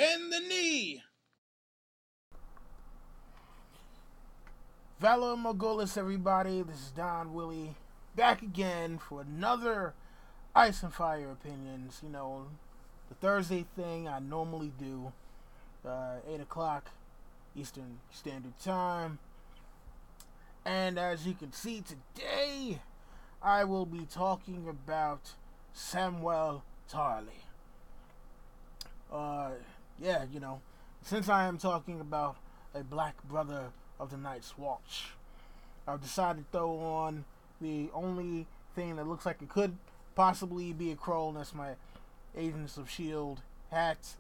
Bend the knee. Valor Mogulis, everybody. This is Don Willie back again for another Ice and Fire Opinions. You know, the Thursday thing I normally do, 8 o'clock Eastern Standard Time. And as you can see today, I will be talking about Samwell Tarly. Yeah, you know, since I am talking about a black brother of the Night's Watch, I've decided to throw on the only thing that looks like it could possibly be a crow, and that's my Agents of S.H.I.E.L.D. hat.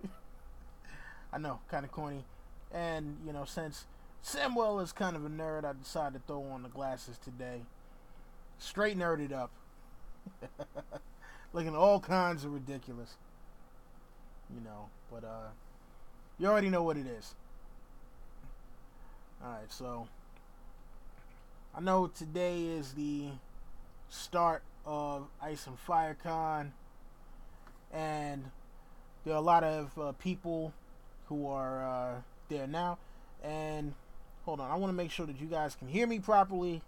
I know, kind of corny. And, you know, since Samwell is kind of a nerd, I decided to throw on the glasses today. Straight nerded up. Looking all kinds of ridiculous. You know, but you already know what it is. Alright, so I know today is the start of Ice and Fire Con, and there are a lot of people who are there now. And hold on, I want to make sure that you guys can hear me properly.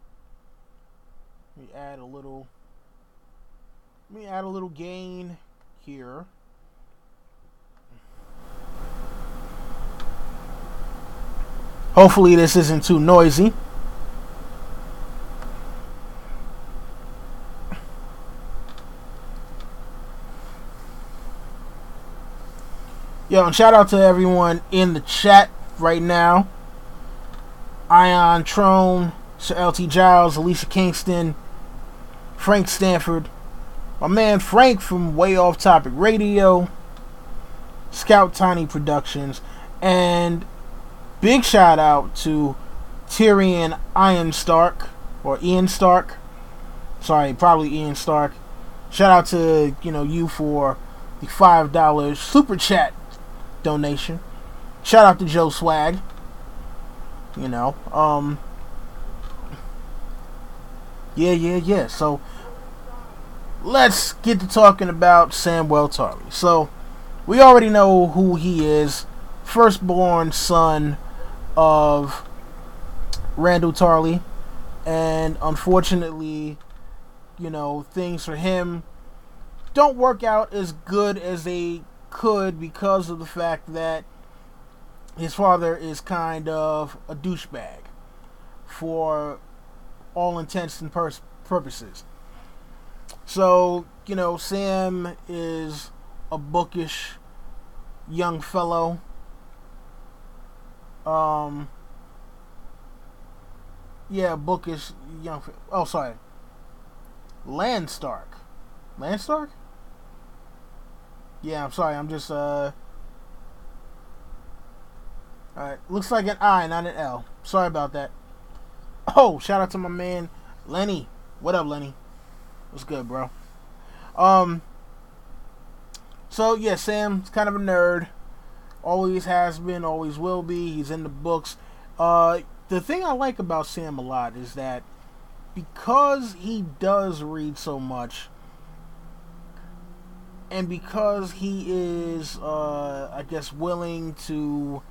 Let me add a little gain here. Hopefully this isn't too noisy. Yo, and shout out to everyone in the chat right now. Ion Trone, Sir LT Giles, Alicia Kingston, Frank Stanford, my man Frank from Way Off Topic Radio, Scout Tiny Productions, and big shout out to Tyrion Ian Stark, or Ian Stark. Sorry, probably Ian Stark. Shout out to, you for the $5 super chat donation. Shout out to Joe Swag. Yeah. So let's get to talking about Samwell Tarly. So we already know who he is. Firstborn son of Randall Tarly, and unfortunately, things for him don't work out as good as they could because of the fact that his father is kind of a douchebag for all intents and purposes. So, Sam is a bookish young fellow. Bookish young. Oh, sorry. Landstark. Landstark? Yeah, I'm sorry. I'm just Alright, looks like an I, not an L. Sorry about that. Oh, shout out to my man Lenny. What up, Lenny? What's good, bro? So yeah, Sam's kind of a nerd. Always has been, always will be. He's in the books. The thing I like about Sam a lot is that because he does read so much, and because he is, I guess, willing to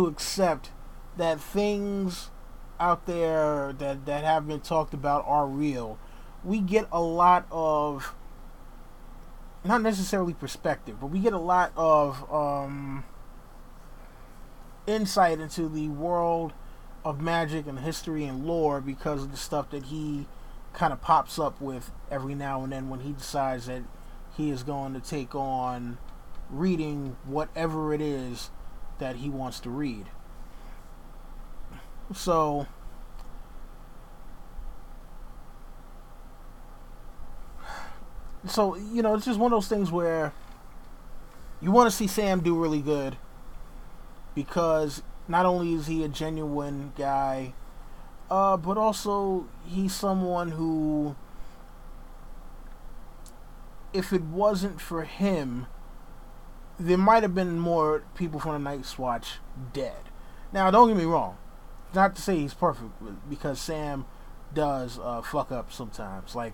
accept that things out there that have been talked about are real, we get a lot of, not necessarily perspective, but we get a lot of insight into the world of magic and history and lore because of the stuff that he kind of pops up with every now and then when he decides that he is going to take on reading whatever it is that he wants to read. So it's just one of those things where you want to see Sam do really good, because not only is he a genuine guy, but also he's someone who, if it wasn't for him, there might have been more people from the Night's Watch dead. Now, don't get me wrong. Not to say he's perfect, because Sam does fuck up sometimes. Like,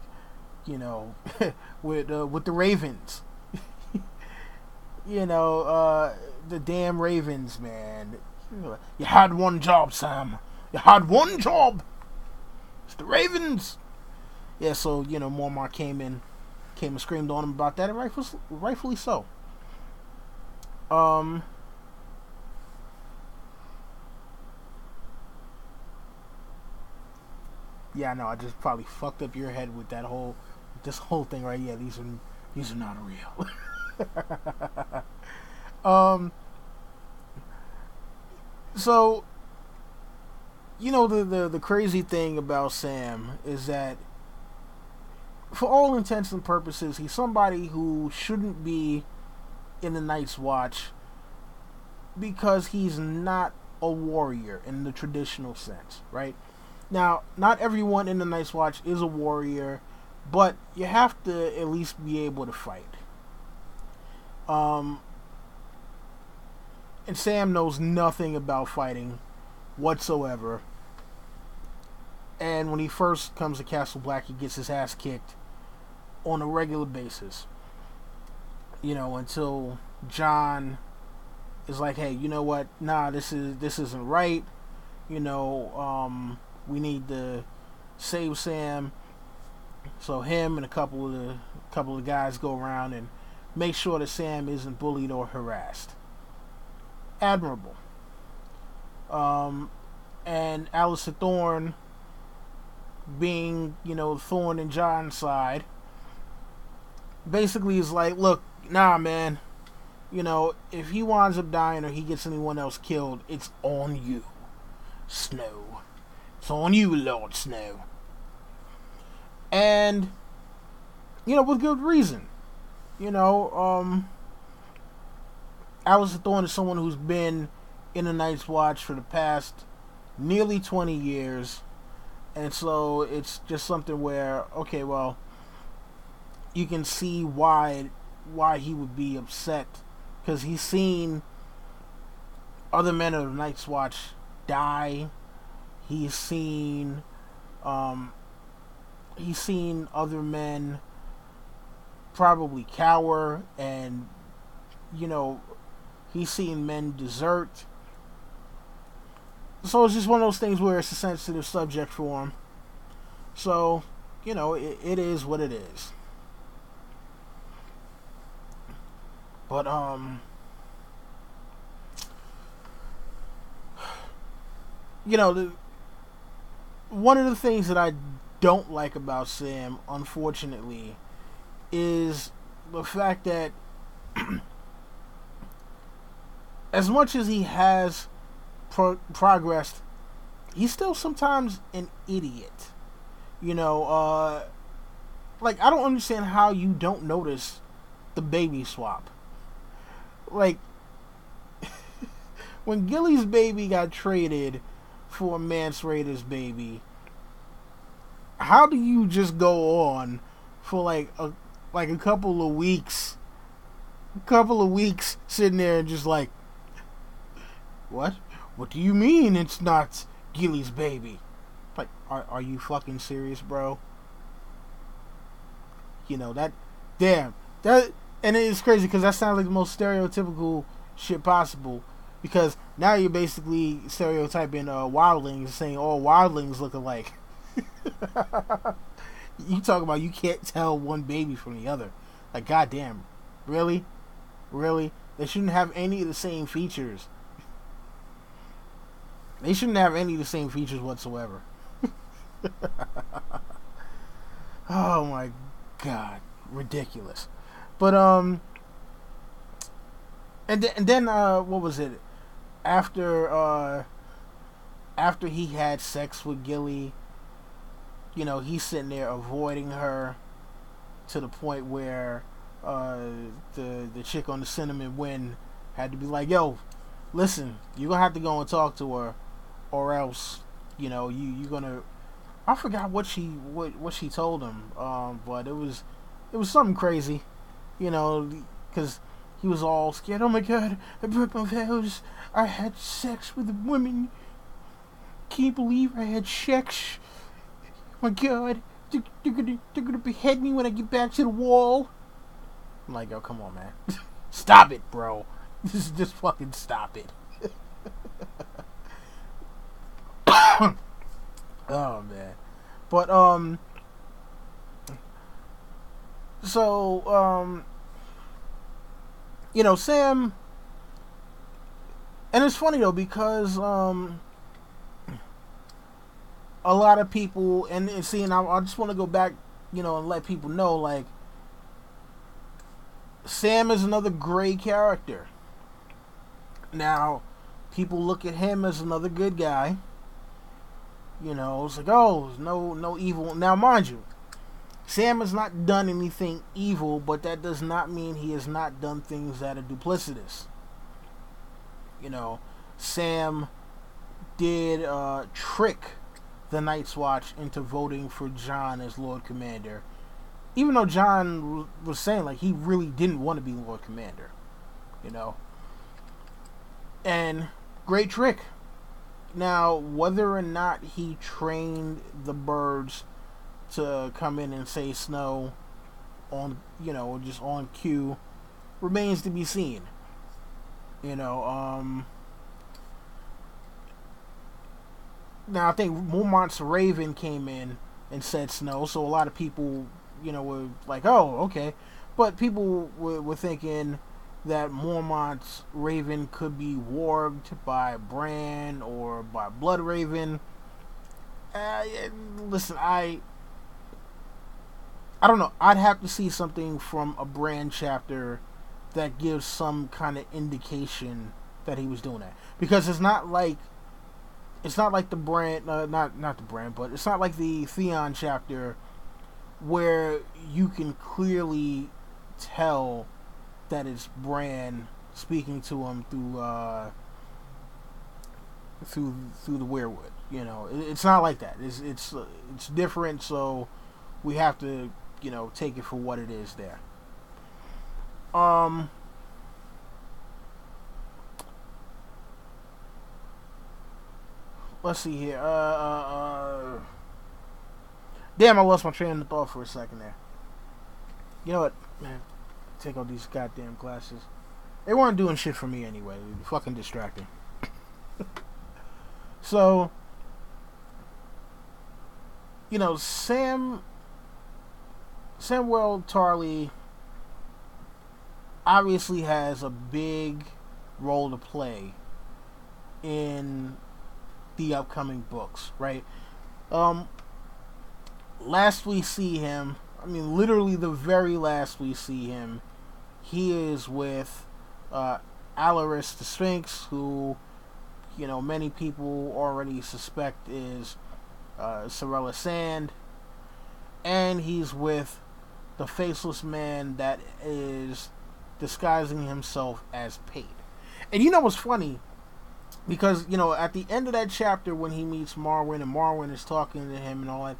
with the Ravens. The damn Ravens, man. You had one job, Sam. You had one job. It's the Ravens. Yeah, so Mormont came and screamed on him about that, and rightfully so. Um, yeah, I know. I just probably fucked up your head with this whole thing right. Yeah, these are not real. um, so the crazy thing about Sam is that, for all intents and purposes, he's somebody who shouldn't be in the Night's Watch because he's not a warrior in the traditional sense, right? Now, not everyone in the Night's Watch is a warrior, but you have to at least be able to fight. Um, and Sam knows nothing about fighting whatsoever. And when he first comes to Castle Black, he gets his ass kicked on a regular basis. Until John is like, hey, you know what? Nah, this isn't right. We need to save Sam. So him and a couple of guys go around and make sure that Sam isn't bullied or harassed. Admirable. And Alistair Thorne, being Thorne in John's side, basically is like, look, nah, man. If he winds up dying or he gets anyone else killed, it's on you, Snow. It's on you, Lord Snow. And, with good reason. Alistair Thorne is someone who's been in the Night's Watch for the past nearly 20 years. And so it's just something where, okay, well, you can see why he would be upset, because he's seen other men of the Night's Watch die. He's seen other men probably cower, and he's seen men desert. So it's just one of those things where it's a sensitive subject for him. So it is what it is. But one of the things that I don't like about Sam, unfortunately, is the fact that as much as he has progressed, he's still sometimes an idiot. Like, I don't understand how you don't notice the baby swap. Like, when Gilly's baby got traded for Mance Rayder's baby, how do you just go on for like a couple of weeks sitting there and just like, what do you mean it's not Gilly's baby? Like, are you fucking serious, bro? That and it's crazy because that sounds like the most stereotypical shit possible, because now you're basically stereotyping wildlings, saying all wildlings look alike. You talk about you can't tell one baby from the other. Like, goddamn, really? They shouldn't have any of the same features. They shouldn't have any of the same features whatsoever. Oh my god, ridiculous. But and then what was it? After he had sex with Gilly, he's sitting there avoiding her to the point where the chick on the Cinnamon Wind had to be like, yo, listen, you're gonna have to go and talk to her, or else you're gonna, I forgot what she told him, but it was something crazy, because he was all scared. Oh my god, I broke my vows. I had sex with a woman. Can't believe I had sex. Oh my god, they're gonna behead me when I get back to the wall. I'm like, oh, come on, man. Stop it, bro. Just fucking stop it. Oh man. But so Sam, and it's funny though because a lot of people and see, and I just want to go back, and let people know, like, Sam is another gray character. Now, people look at him as another good guy. It's like, oh, no evil. Now, mind you, Sam has not done anything evil, but that does not mean he has not done things that are duplicitous. Sam did trick the Night's Watch into voting for Jon as Lord Commander, even though Jon was saying, like, he really didn't want to be Lord Commander. And great trick. Now, whether or not he trained the birds to come in and say Snow on, just on cue, remains to be seen. Now I think Mormont's Raven came in and said Snow, so a lot of people, were like, oh, okay. But people were thinking that Mormont's Raven could be warged by Bran or by Blood Raven. Listen, I don't know. I'd have to see something from a Bran chapter that gives some kind of indication that he was doing that, because it's not like the Bran, not the Bran, but it's not like the Theon chapter where you can clearly tell that it's Bran speaking to him through the weirwood. It's not like that. It's different. So we have to take it for what it is there. Let's see here. Damn, I lost my train of thought for a second there. You know what, man? Take out these goddamn glasses. They weren't doing shit for me anyway. They were fucking distracting. So, Samwell Tarly obviously has a big role to play in the upcoming books, right? Last we see him, literally the very last we see him, he is with Alaris the Sphinx, who, many people already suspect is Sorella Sand, and he's with the faceless man that is disguising himself as Pate. And what's funny? Because, at the end of that chapter when he meets Marwyn and Marwyn is talking to him and all that,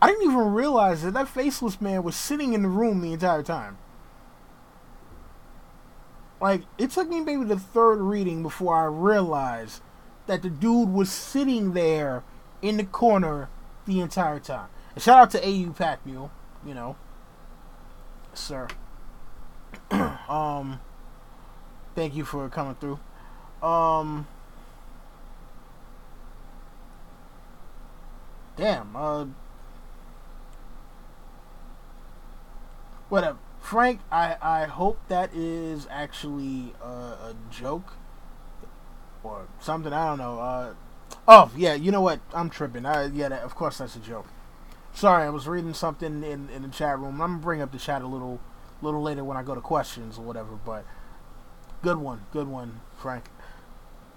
I didn't even realize that faceless man was sitting in the room the entire time. Like, it took me maybe the third reading before I realized that the dude was sitting there in the corner the entire time. And shout out to AU Pack Mule, sir. Thank you for coming through. Damn, whatever. Frank, I hope that is actually a joke or something. I don't know. Oh, yeah, you know what? I'm tripping. Of course that's a joke. Sorry, I was reading something in the chat room. I'm going to bring up the chat a little later when I go to questions or whatever, but good one, Frank.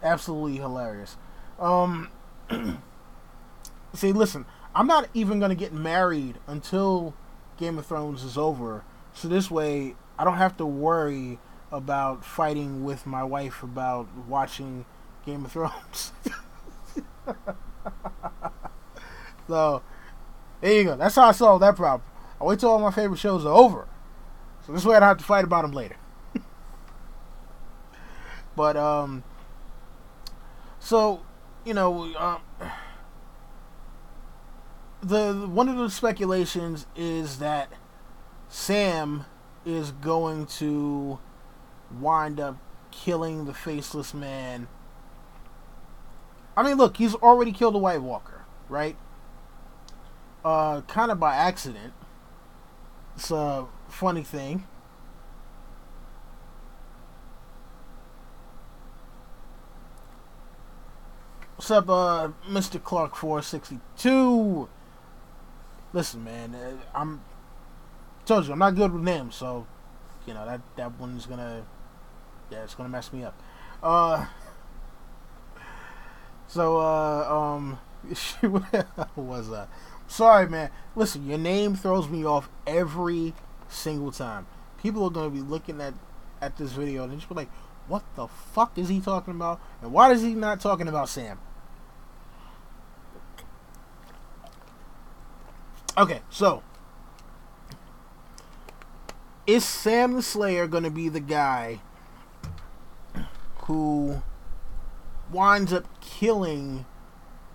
Absolutely hilarious. See, listen, I'm not even going to get married until Game of Thrones is over, so this way I don't have to worry about fighting with my wife about watching Game of Thrones. So, there you go. That's how I solved that problem. I wait till all my favorite shows are over, so this way I don't have to fight about them later. But, so, the one of the speculations is that Sam is going to wind up killing the Faceless Man. I mean, look, he's already killed a White Walker, right? Kind of by accident. It's a funny thing. What's up, Mr. Clark 462? Listen, man, I'm told you I'm not good with names, so you know that one's gonna, yeah, it's gonna mess me up. What was that? Sorry, man. Listen, your name throws me off every single time. People are gonna be looking at this video and just be like, "What the fuck is he talking about? And why is he not talking about Sam?" Okay, so is Sam the Slayer going to be the guy who winds up killing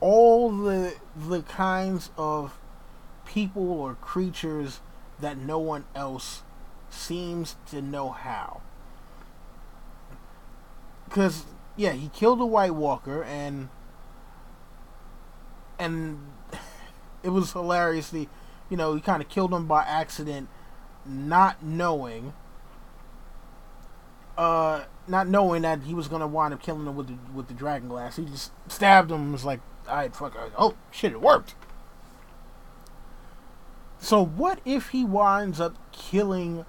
all the kinds of people or creatures that no one else seems to know how? Because yeah, he killed a White Walker, and it was hilariously, he kind of killed him by accident, not knowing that he was gonna wind up killing him with the dragon glass. He just stabbed him and was like, "Alright, fuck it. Oh shit, it worked." So what if he winds up killing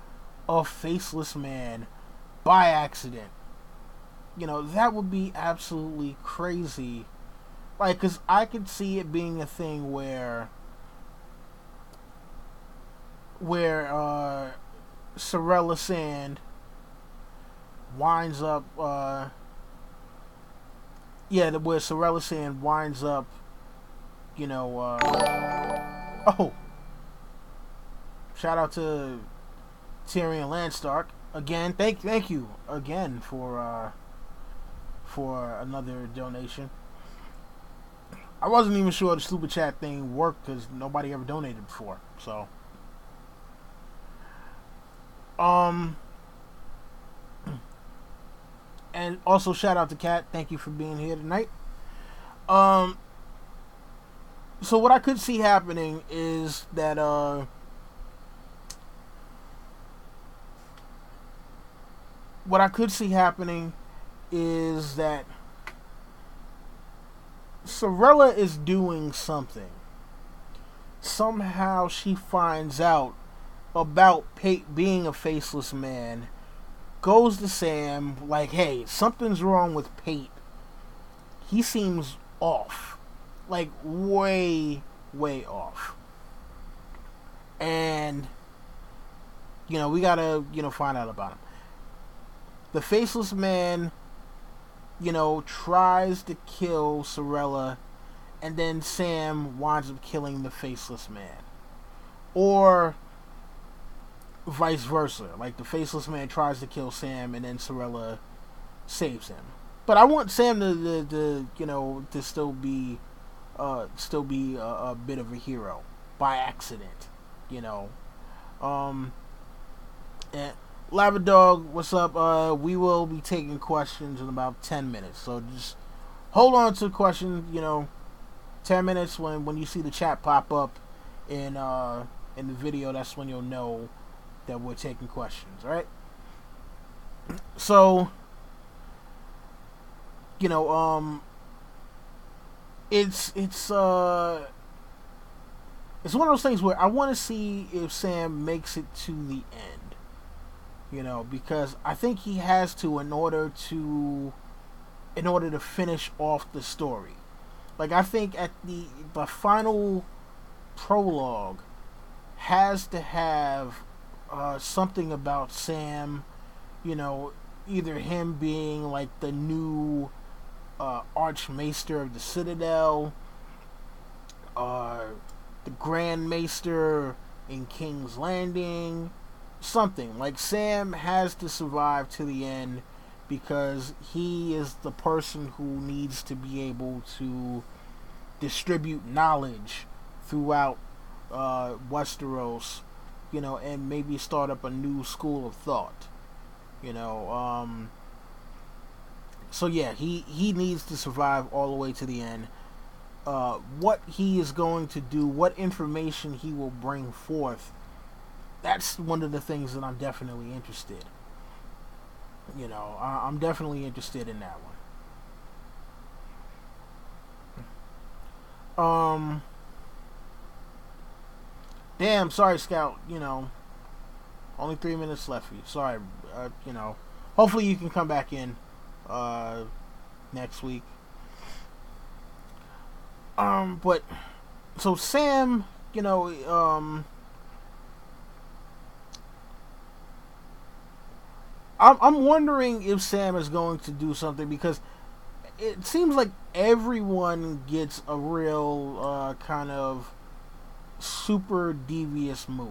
a Faceless Man by accident? That would be absolutely crazy. Like, because I could see it being a thing where Sorella Sand winds up, where Sorella Sand winds up, oh, shout out to Tyrion Landstark again. Thank you again for another donation. I wasn't even sure the super chat thing worked because nobody ever donated before. So, and also shout out to Kat. Thank you for being here tonight. So what I could see happening is that Sorella is doing something. Somehow she finds out about Pate being a Faceless Man, goes to Sam like, "Hey, something's wrong with Pate. He seems off. Like, way, way off. And, we gotta, find out about him." The Faceless Man, tries to kill Sorella, and then Sam winds up killing the Faceless Man. Or vice versa. Like, the Faceless Man tries to kill Sam, and then Sorella saves him. But I want Sam to still be a bit of a hero by accident, And Lava Dog, what's up? We will be taking questions in about 10 minutes. So just hold on to the question, 10 minutes when you see the chat pop up in the video, that's when you'll know that we're taking questions, right? So, it's one of those things where I want to see if Sam makes it to the end. Because I think he has to in order to finish off the story. Like, I think at the final prologue has to have something about Sam, either him being like the new Archmaester of the Citadel, the Grand Maester in King's Landing, something. Like, Sam has to survive to the end because he is the person who needs to be able to distribute knowledge throughout Westeros, and maybe start up a new school of thought. You know, so yeah, he needs to survive all the way to the end. What he is going to do, what information he will bring forth, that's one of the things that I'm definitely interested. I'm definitely interested in that one. Damn, sorry, Scout. Only 3 minutes left for you. Sorry. Hopefully you can come back in uh, next week. But so Sam, I'm wondering if Sam is going to do something because it seems like everyone gets a real kind of super devious move.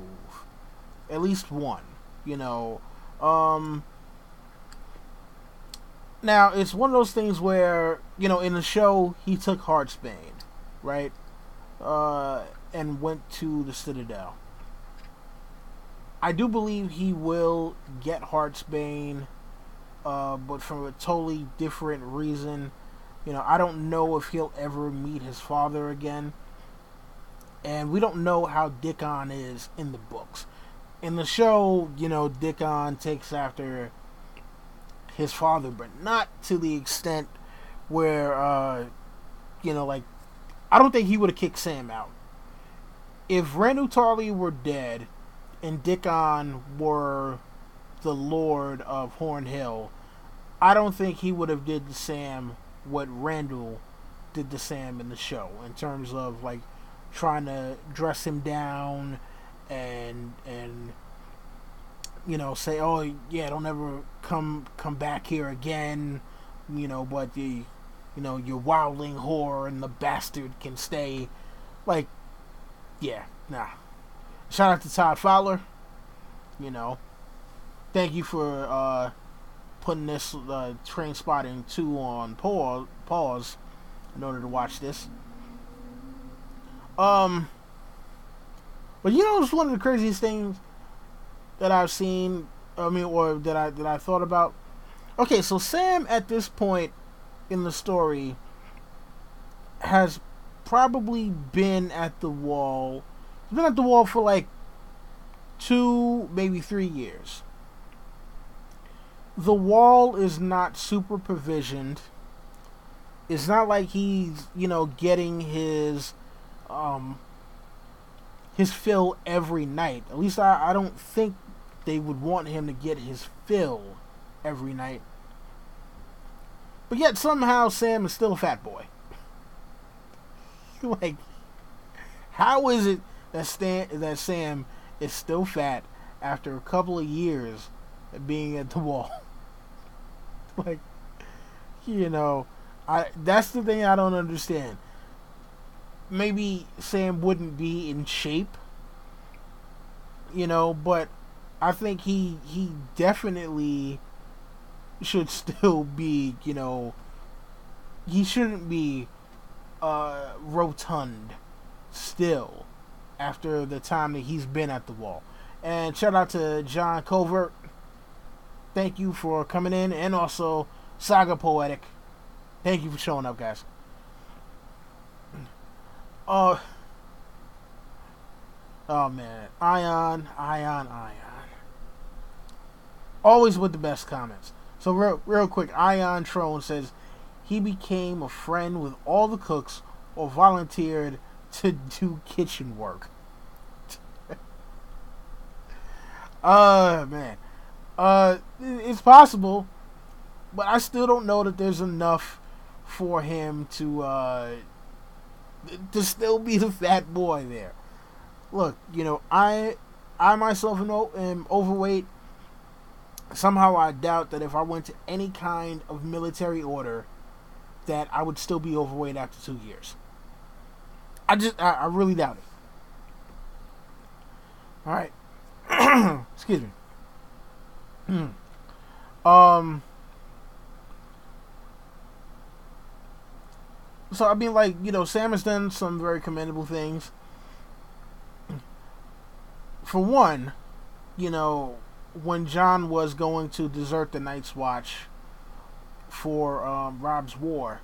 At least one, you know. Um, Now it's one of those things where in the show he took Heartsbane, right, and went to the Citadel. I do believe he will get Heartsbane, but from a totally different reason. I don't know if he'll ever meet his father again, and we don't know how Dickon is in the books. In the show, Dickon takes after his father, but not to the extent where, like, I don't think he would have kicked Sam out. If Randall Tarly were dead and Dickon were the Lord of Horn Hill, I don't think he would have did to Sam what Randall did to Sam in the show, in terms of like trying to dress him down and say, oh yeah, don't ever come back here again, but the your wildling whore and the bastard can stay. Like, yeah, nah. Shout out to Todd Fowler. Thank you for putting this Train Spotting 2 on pause in order to watch this. But it's one of the craziest things that I've seen. Or that I thought about. Okay, so Sam at this point in the story has probably been at the wall. He's been at the wall for like 2, maybe 3 years. The wall is not super provisioned. It's not like he's getting his fill every night. At least I don't think they would want him to get his fill every night. But yet somehow Sam is still a fat boy. Like, how is it that Sam is still fat after a couple of years of being at the wall? Like, that's the thing I don't understand. Maybe Sam wouldn't be in shape, but I think he definitely should still be, he shouldn't be rotund still after the time that he's been at the wall. And shout out to John Covert. Thank you for coming in, and also Saga Poetic. Thank you for showing up, guys. Oh man, Ion. Always with the best comments. So real quick, Ion Trone says he became a friend with all the cooks or volunteered to do kitchen work. Man. It's possible, but I still don't know that there's enough for him to still be the fat boy there. Look, I myself am overweight. Somehow I doubt that if I went to any kind of military order that I would still be overweight after 2 years. I really doubt it. Alright. Excuse me. So I mean, like, Sam has done some very commendable things. For one, when Jon was going to desert the Night's Watch for Robb's War,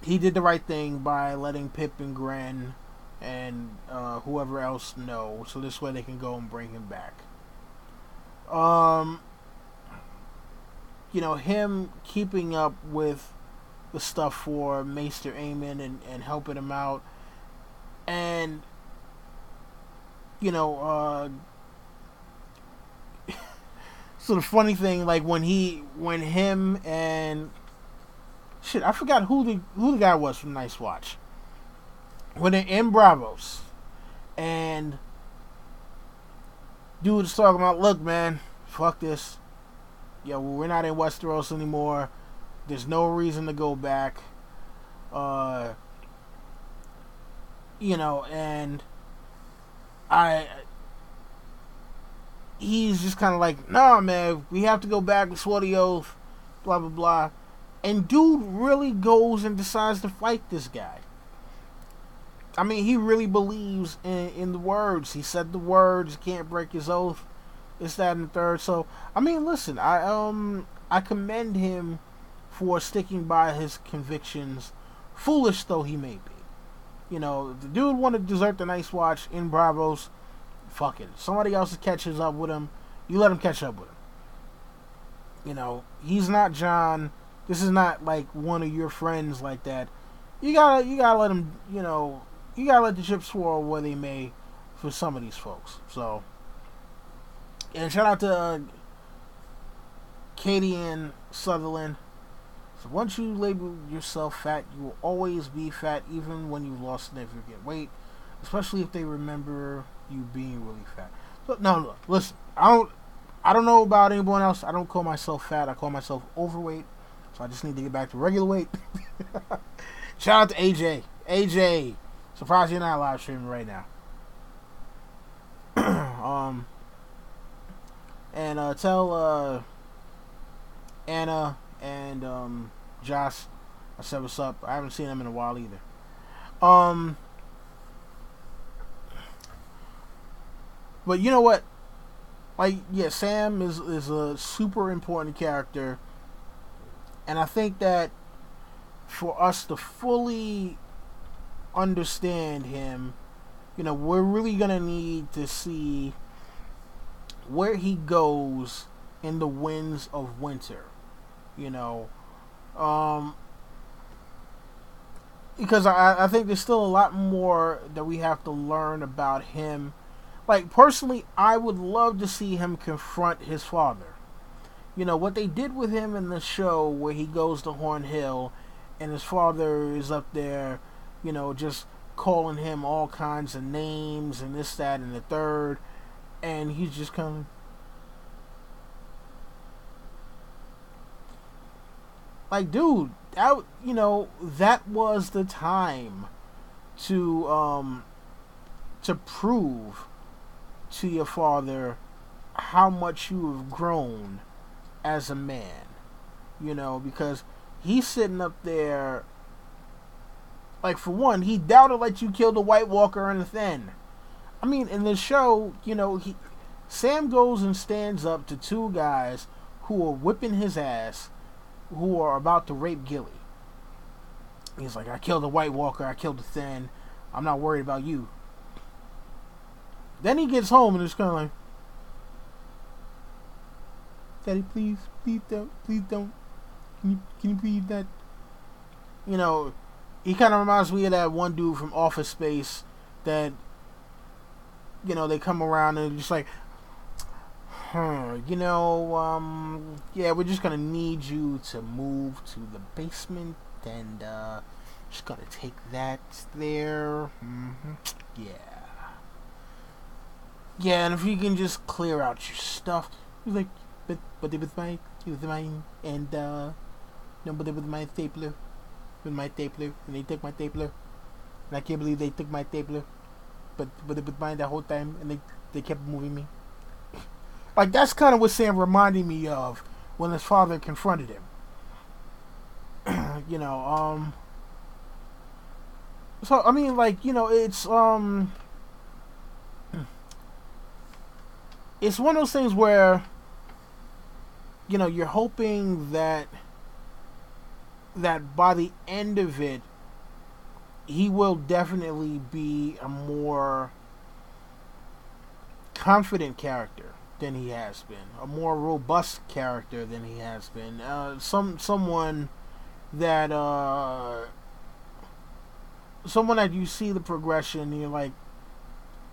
he did the right thing by letting Pip and Gren and whoever else know, so this way they can go and bring him back. Him keeping up with the stuff for Maester Aemon and helping him out, and so the funny thing, like when him and shit, I forgot who the guy was from Night's Watch. When they're in Bravos, and dude is talking about, look, man, fuck this. Yo, we're not in Westeros anymore. There's no reason to go back. And he's just kind of like, nah, man, we have to go back and swear the oath, blah, blah, blah. And dude really goes and decides to fight this guy. I mean, he really believes in the words. He said the words, can't break his oath, this, that, and the third. So, I mean, listen, I commend him for sticking by his convictions, foolish though he may be. The dude wanted to desert the Night's Watch in Bravos. Fuck it. Somebody else catches up with him. You let him catch up with him. He's not Jon. This is not like one of your friends like that. You gotta let him. You gotta let the chips fall where they may for some of these folks. So, and shout out to Katie and Sutherland. So once you label yourself fat, you will always be fat, even when you've lost significant weight, especially if they remember you being really fat. So, no, listen, I don't know about anyone else. I don't call myself fat. I call myself overweight. So I just need to get back to regular weight. Shout out to AJ. AJ, surprised you're not live streaming right now. And tell Anna and Josh I said what's up. I haven't seen them in a while either. But you know what? Like, yeah, Sam is a super important character, and I think that for us to fully understand him, we're really gonna need to see where he goes in the Winds of Winter. Because I think there's still a lot more that we have to learn about him. Like, personally, I would love to see him confront his father. What they did with him in the show where he goes to Horn Hill and his father is up there, just calling him all kinds of names and this, that, and the third. And he's just kind of... Like, dude, that was the time to prove to your father how much you have grown as a man, because he's sitting up there, like, for one, he doubted like you killed a White Walker and a Thin. I mean, in the show, Sam goes and stands up to two guys who are whipping his ass, who are about to rape Gilly. He's like, I killed a White Walker, I killed a Thin, I'm not worried about you. Then he gets home and it's kind of like, Daddy, please don't. Can you please not? He kind of reminds me of that one dude from Office Space that, they come around and just like, yeah, we're just gonna need you to move to the basement and just gonna take that there. Yeah, and if you can just clear out your stuff. He's like, but it was mine, and no, but it was my stapler, and they took my stapler, and I can't believe they took my stapler, but it was mine that whole time, and they kept moving me. Like, that's kind of what Sam reminded me of when his father confronted him. So, I mean, like, it's, it's one of those things where you're hoping that by the end of it, he will definitely be a more confident character than he has been, a more robust character than he has been. Someone that someone that you see the progression, and you're like,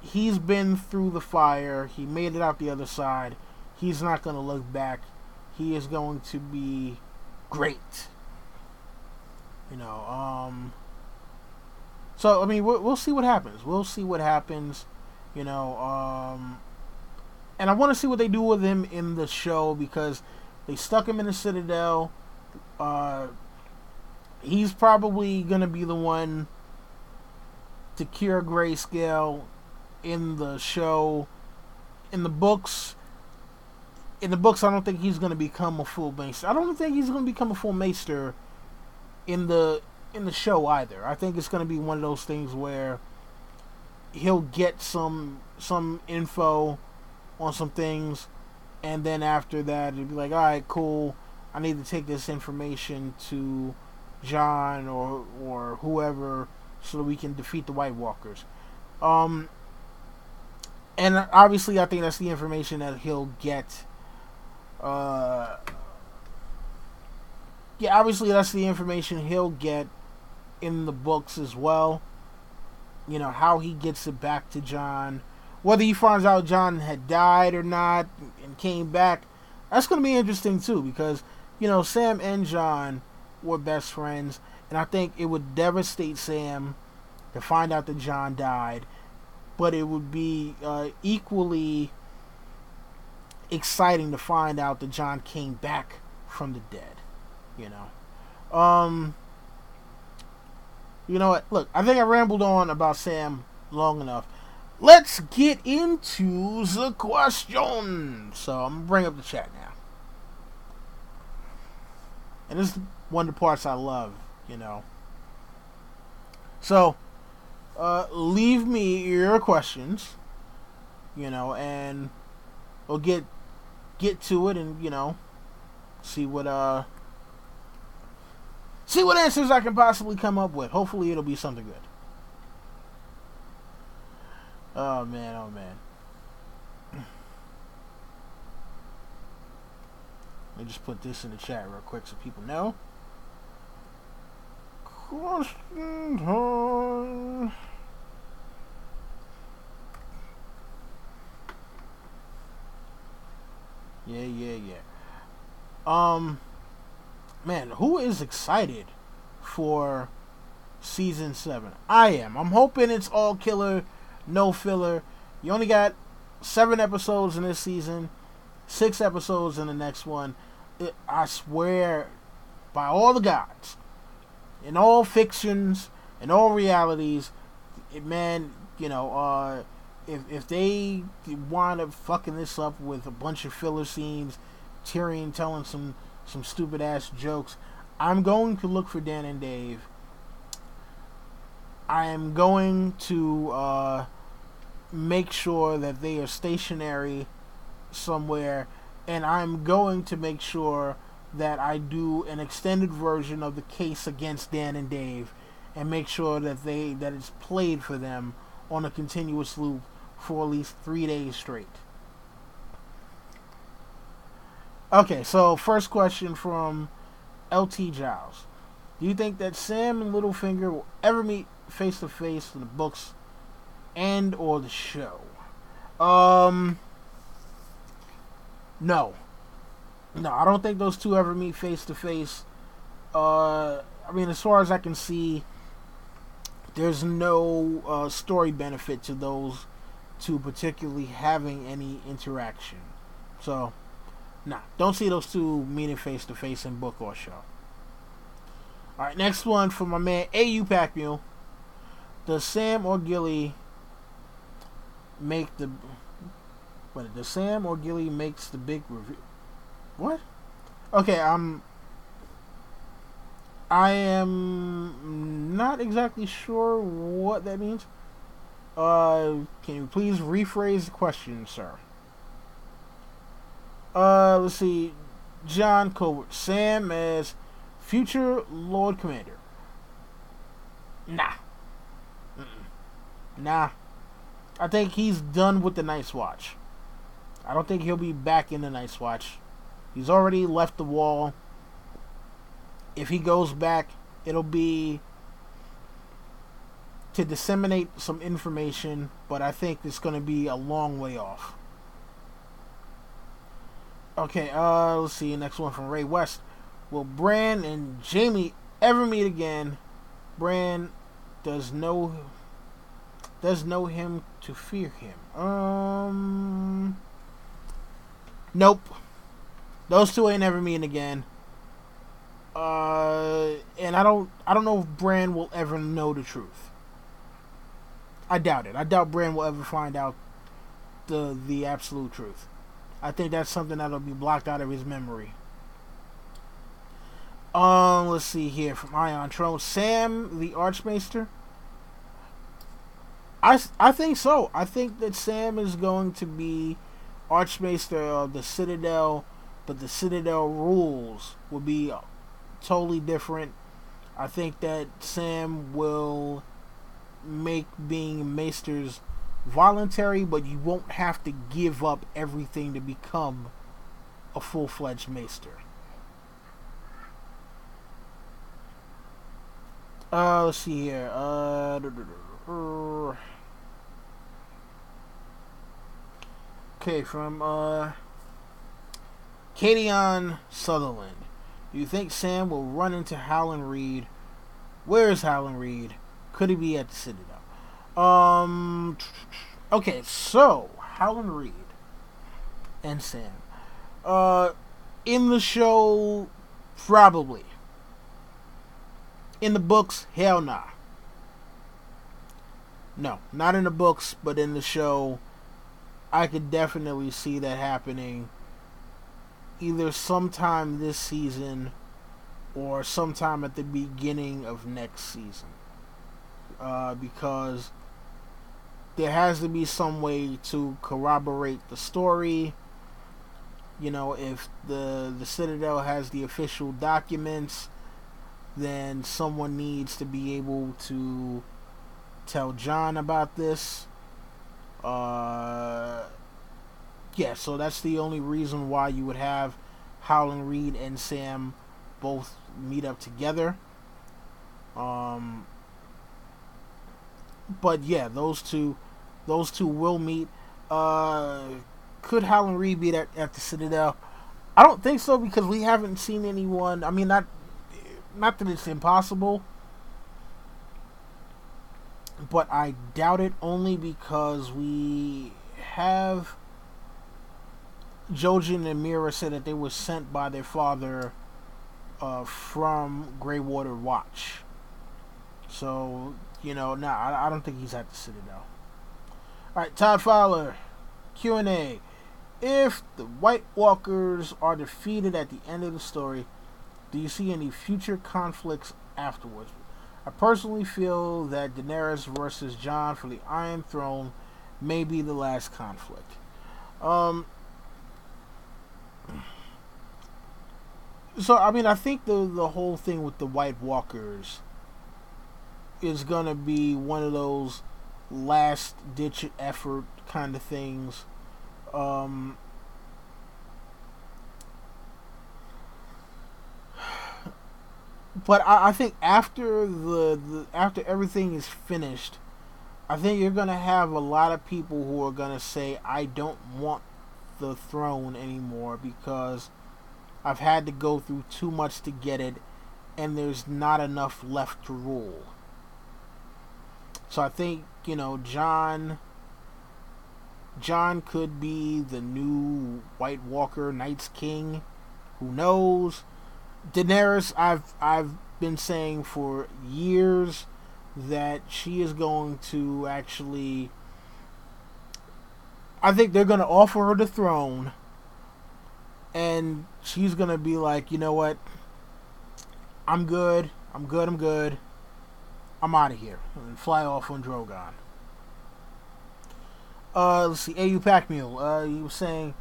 he's been through the fire, he made it out the other side. He's not going to look back. He is going to be great. You know, so I mean, we'll see what happens. We'll see what happens. You know, and I want to see what they do with him in the show, because they stuck him in the Citadel. He's probably gonna be the one to cure Grayscale in the show. In the books, I don't think he's gonna become a full maester. I don't think he's gonna become a full maester in the show either. I think it's gonna be one of those things where he'll get some info on some things, and then after that it'll be like, all right, cool, I need to take this information to John or whoever so that we can defeat the White Walkers. And obviously I think that's the information that he'll get. Obviously that's the information he'll get in the books as well. You know, how he gets it back to John, whether he finds out John had died or not and came back. That's going to be interesting too, because Sam and John were best friends, and I think it would devastate Sam to find out that John died, but it would be equally exciting to find out that John came back from the dead. You know what? Look, I think I rambled on about Sam long enough. Let's get into the question. So I'm gonna bring up the chat now, and this is one of the parts I love. So leave me your questions. And we'll get to it, and see what answers I can possibly come up with. Hopefully it'll be something good. Oh man. Let me just put this in the chat real quick so people know. Question time. Yeah. Man, who is excited for season 7? I am. I'm hoping it's all killer, no filler. You only got 7 episodes in this season, 6 episodes in the next one. I swear, by all the gods, in all fictions, in all realities, if they wind up fucking this up with a bunch of filler scenes, Tyrion telling some stupid ass jokes, I'm going to look for Dan and Dave. I am going to make sure that they are stationary somewhere, and I'm going to make sure that I do an extended version of the case against Dan and Dave, and make sure that it's played for them on a continuous loop for at least 3 days straight. Okay, so first question from LT Giles. Do you think that Sam and Littlefinger will ever meet face to face in the books and or the show? No, I don't think those two ever meet face to face. I mean, as far as I can see, there's no story benefit to those two particularly having any interaction. So, nah, don't see those two meeting face to face in book or show. Alright, next one from my man AU Pack Mule. Does Sam or Gilly make the... What? Does Sam or Gilly makes the big review? What? Okay, I am not exactly sure what that means. Can you please rephrase the question, sir? Let's see. John Covert. Sam as future Lord Commander. Nah. Nah. I think he's done with the Night's Watch. I don't think he'll be back in the Night's Watch. He's already left the wall. If he goes back, it'll be to disseminate some information, but I think it's going to be a long way off. Okay, let's see. Next one from Ray West. Will Bran and Jaime ever meet again? Bran does know him to fear him. Nope. Those two ain't ever meeting again. And I don't know if Bran will ever know the truth. I doubt it. I doubt Bran will ever find out the absolute truth. I think that's something that'll be blocked out of his memory. Let's see here from Ion Throne. Sam the Archmaester. I think so. I think that Sam is going to be Archmaester of the Citadel, but the Citadel rules will be totally different. I think that Sam will make being Maesters voluntary, but you won't have to give up everything to become a full-fledged Maester. Let's see here. Okay, from Cadion Sutherland. Do you think Sam will run into Howland Reed? Where is Howland Reed? Could he be at the Citadel? Okay, so Howland Reed and Sam. In the show, probably. In the books, hell nah. No, not in the books, but in the show, I could definitely see that happening either sometime this season or sometime at the beginning of next season. Because there has to be some way to corroborate the story. You know, if the Citadel has the official documents, then someone needs to be able to tell Jon about this. Yeah, so that's the only reason why you would have Howland Reed and Sam both meet up together. But yeah, those two will meet. Could Howland Reed be at the Citadel? I don't think so, because we haven't seen anyone. I mean, not that it's impossible, but I doubt it, only because we have Jojen and Mira said that they were sent by their father from Greywater Watch. So, you know, I don't think he's at the Citadel. Alright, Todd Fowler, Q&A. If the White Walkers are defeated at the end of the story, do you see any future conflicts afterwards? I personally feel that Daenerys versus Jon for the Iron Throne may be the last conflict. So, I mean, I think the whole thing with the White Walkers is going to be one of those last-ditch effort kind of things. But I think after after everything is finished, I think you're going to have a lot of people who are going to say, I don't want the throne anymore because I've had to go through too much to get it, and there's not enough left to rule. So I think, you know, Jon could be the new White Walker, Night's King. Who knows? Daenerys, I've been saying for years that she is going to actually, I think they're going to offer her the throne, and she's going to be like, you know what, I'm good, I'm out of here, and fly off on Drogon. Let's see, AU Pack Mule, he was saying,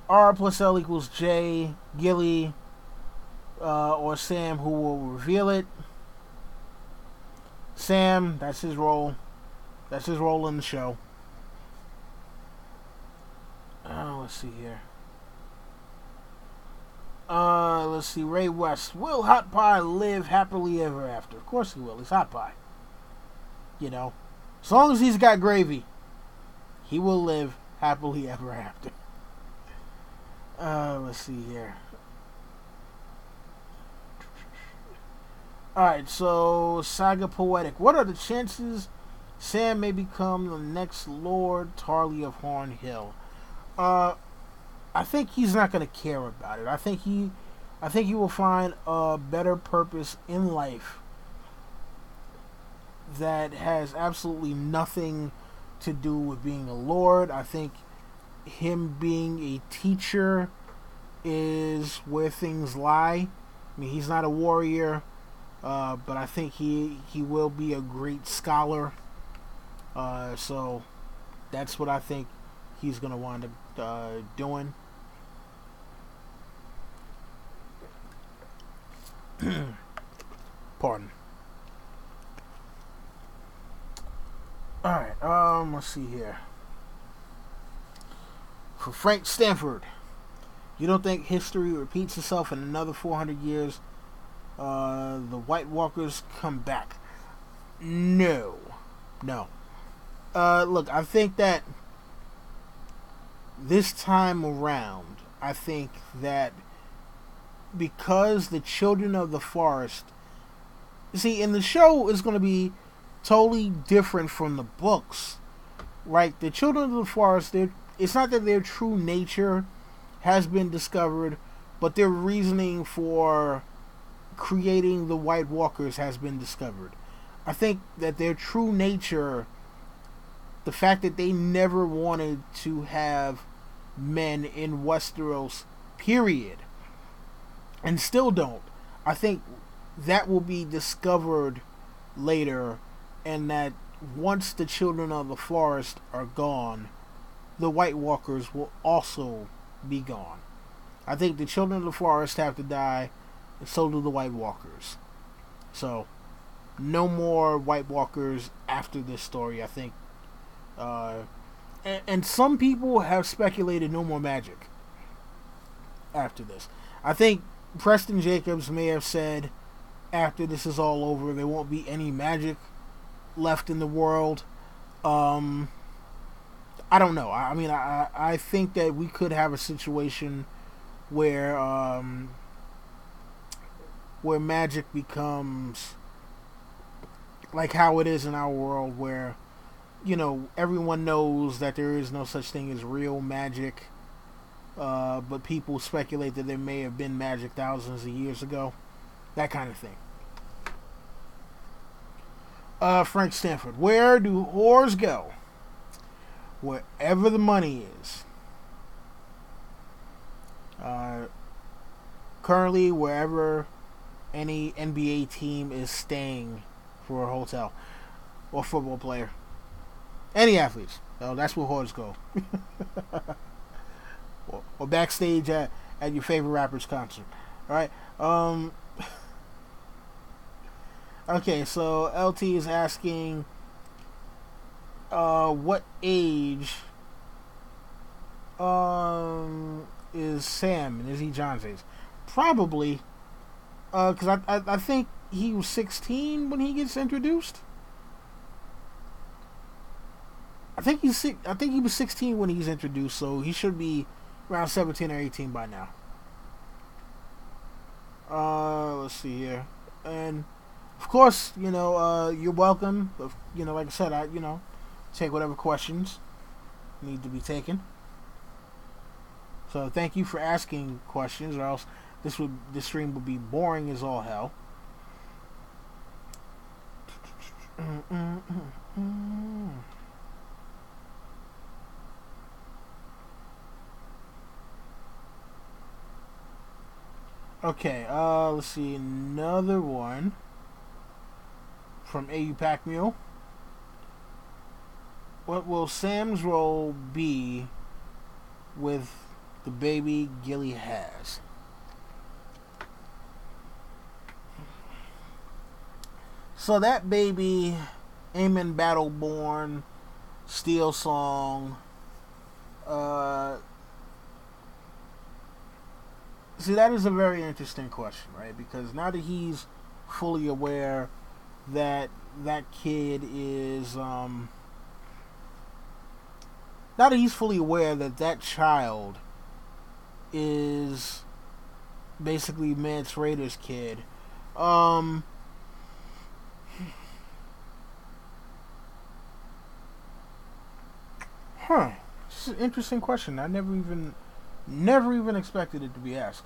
R plus L equals J, Gilly, or Sam, who will reveal it. Sam, that's his role. That's his role in the show. Let's see here. Let's see. Ray West. Will Hot Pie live happily ever after? Of course he will. He's Hot Pie. You know, as long as he's got gravy, he will live happily ever after. Let's see here. Alright, so Saga Poetic. What are the chances Sam may become the next Lord Tarly of Horn Hill? I think he's not going to care about it. I think he will find a better purpose in life that has absolutely nothing to do with being a lord. I think him being a teacher is where things lie. I mean, he's not a warrior, but I think he will be a great scholar. So that's what I think he's going to wind up doing. Pardon. Alright, let's see here. For Frank Stanford, you don't think history repeats itself in another 400 years? The White Walkers come back. No. Look, I think that this time around, I think that because the Children of the Forest, see, in the show is going to be totally different from the books, right? The Children of the Forest, it's not that their true nature has been discovered, but their reasoning for creating the White Walkers has been discovered. I think that their true nature, the fact that they never wanted to have men in Westeros, period, and still don't, I think that will be discovered later, and that once the Children of the Forest are gone, the White Walkers will also be gone. I think the Children of the Forest have to die, and so do the White Walkers. So, no more White Walkers after this story, I think. And some people have speculated no more magic after this. I think Preston Jacobs may have said after this is all over, there won't be any magic left in the world. I don't know. I mean, I think that we could have a situation where magic becomes like how it is in our world, where, you know, everyone knows that there is no such thing as real magic, but people speculate that there may have been magic thousands of years ago. That kind of thing. Frank Stanford. Where do whores go? Wherever the money is. Currently, wherever any NBA team is staying for a hotel or football player. Any athletes. So that's where whores go. or backstage at your favorite rapper's concert. Alright. Okay, so LT is asking what age is Sam, and is he John's age? Probably, because I think he was 16 when he gets introduced. I think he was 16 when he's introduced, so he should be around 17 or 18 by now. Let's see here, and of course, you know, you're welcome. You know, like I said, I take whatever questions need to be taken. So thank you for asking questions, or else this stream would be boring as all hell. Okay, let's see, another one from AU Pack Mule. What will Sam's role be with the baby Gilly has. So that baby, Amen Battleborn, Steel Song, see, that is a very interesting question, right? Because now that he's fully aware that that kid is, now that he's fully aware that that child is basically Mance Rayder's kid, This is an interesting question. I never even expected it to be asked.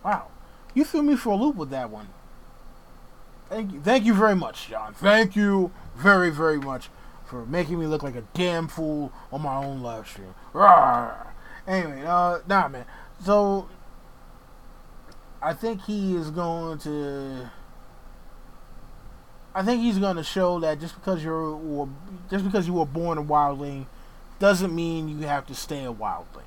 Wow, you threw me for a loop with that one. Thank you very much, John. Thank you very, very much for making me look like a damn fool on my own live stream. Rawr. Anyway, nah, man. So I think he's going to show that just because you were born a wildling doesn't mean you have to stay a wildling.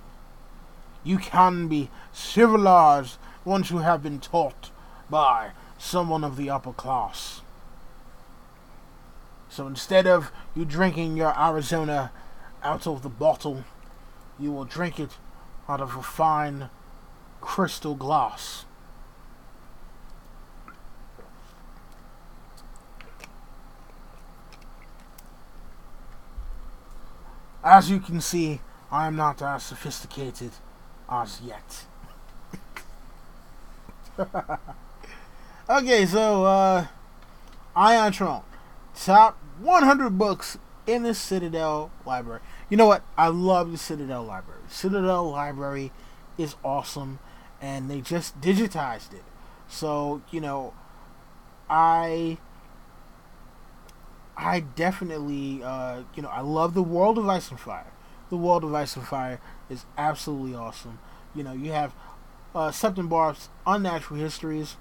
You can be civilized once you have been taught by someone of the upper class. So instead of you drinking your Arizona out of the bottle, you will drink it out of a fine crystal glass. As you can see, I am not as sophisticated as yet. Okay, so, Ion Tron. Top 100 books in the Citadel Library. You know what? I love the Citadel Library. Citadel Library is awesome, and they just digitized it. So, I definitely, I love the World of Ice and Fire. The World of Ice and Fire is absolutely awesome. You have Septon Barf's Unnatural Histories,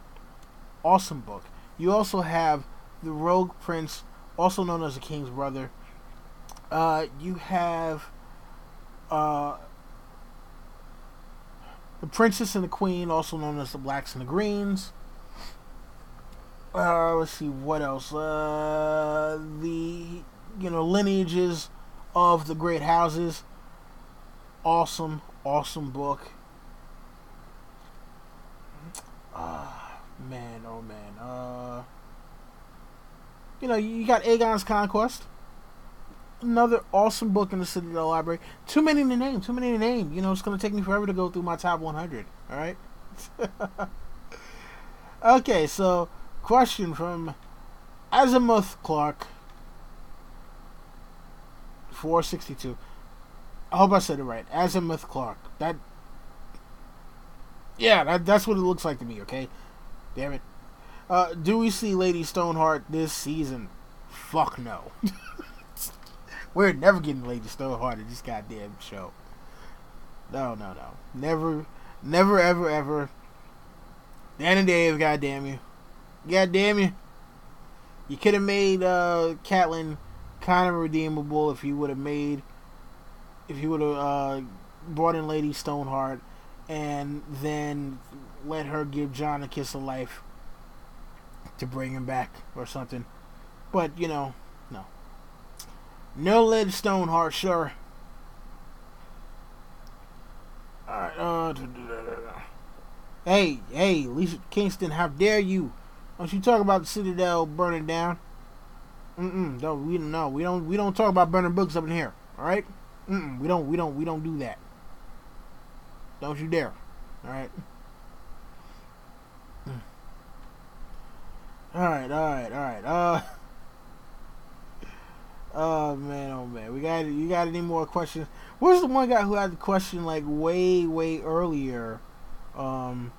awesome book. You also have The Rogue Prince, also known as the King's Brother. You have The Princess and the Queen, also known as The Blacks and the Greens. Let's see, what else? The lineages of the great houses. Awesome book. Man, oh man. You got Aegon's Conquest. Another awesome book in the Citadel Library. Too many to name. It's going to take me forever to go through my top 100. Alright? Okay, so, question from Azimuth Clark. 462. I hope I said it right. Azimuth Clark. That's what it looks like to me, okay? Damn it. Do we see Lady Stoneheart this season? Fuck no. We're never getting Lady Stoneheart in this goddamn show. No. Never, ever. Dan and Dave, goddamn you. Goddamn you. You could have made Catelyn kind of redeemable if you would have brought in Lady Stoneheart and then let her give Jon a kiss of life to bring him back or something. But, no. No Lady Stoneheart, sure. Alright, Hey, Lisa Kingston, how dare you? Don't you talk about the Citadel burning down? No, we don't talk about burning books up in here. Alright? We don't do that. Don't you dare. Alright? Alright. Oh man. You got any more questions? Where's the one guy who had the question like way earlier? You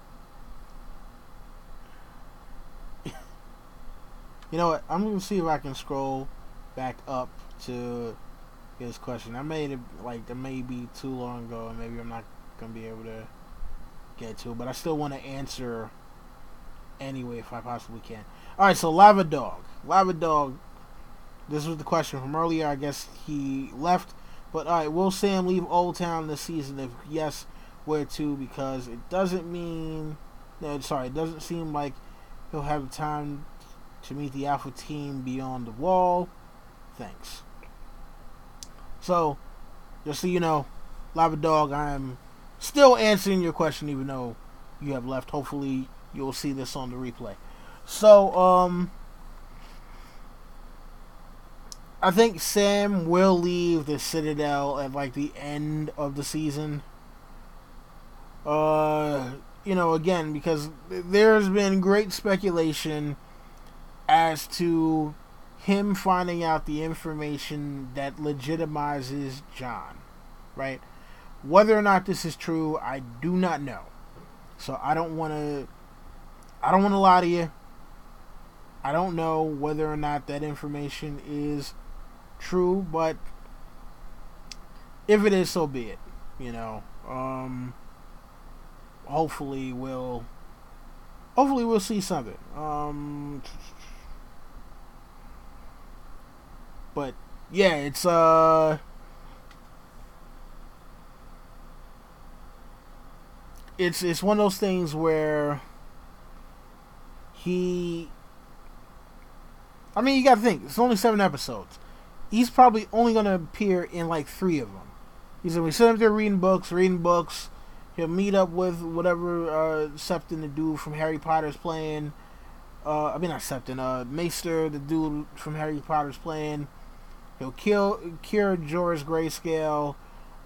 know what? I'm gonna see if I can scroll back up to his question. I made it that may be too long ago, and maybe I'm not gonna be able to get to it, but I still want to answer anyway if I possibly can. All right, so Lava Dog This was the question from earlier. I guess he left. But alright, will Sam leave Old Town this season? If yes, where to? Because it doesn't mean... No, it doesn't seem like he'll have time to meet the Alpha team beyond the wall. Thanks. So, just so you know, Lava Dog, I am still answering your question even though you have left. Hopefully, you'll see this on the replay. So, I think Sam will leave the Citadel at like the end of the season. Again, because there's been great speculation as to him finding out the information that legitimizes John, right? Whether or not this is true, I do not know. So I don't want to lie to you. I don't know whether or not that information is true, but if it is, so be it. Hopefully we'll see something. But yeah, it's one of those things where you gotta think, it's only 7 episodes. He's probably only gonna appear in like 3 of them. He's gonna be sitting up there reading books. He'll meet up with whatever Septon, the dude from Harry Potter's playing. Not Septon, Maester, the dude from Harry Potter's playing. He'll cure Jorah's Grayscale,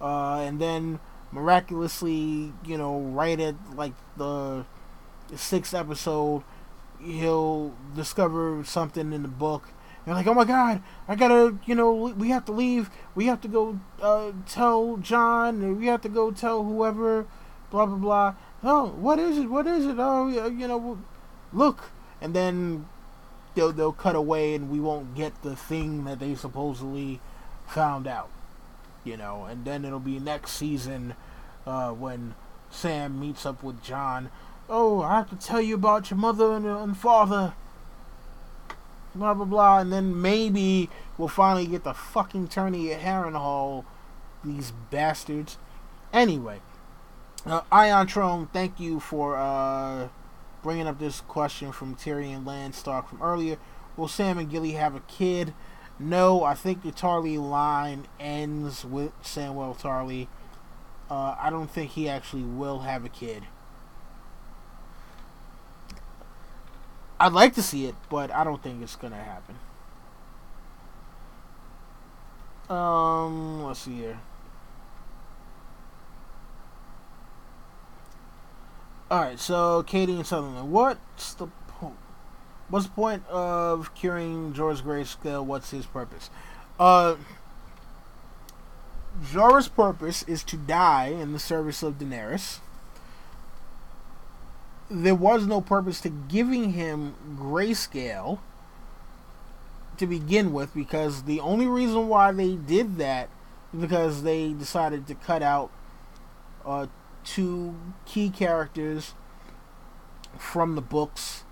and then miraculously, right at like the 6th episode, he'll discover something in the book. They're like, oh my god, I gotta, we have to leave. We have to go tell John, and we have to go tell whoever, blah, blah, blah. Oh, what is it? Oh, look. And then they'll cut away and we won't get the thing that they supposedly found out. And then it'll be next season when Sam meets up with John. Oh, I have to tell you about your mother and father. Blah, blah, blah. And then maybe we'll finally get the fucking turning at Harrenhal. These bastards. Anyway. Ion Trome, thank you for bringing up this question from Tyrion Landstark from earlier. Will Sam and Gilly have a kid? No, I think the Tarly line ends with Samwell Tarly. I don't think he actually will have a kid. I'd like to see it, but I don't think it's gonna happen. Let's see here. Alright, so Katie and Sutherland. What's the point of curing Jorah's Grayscale? What's his purpose? Jorah's purpose is to die in the service of Daenerys. There was no purpose to giving him Grayscale to begin with, because the only reason why they did that is because they decided to cut out 2 key characters from the books,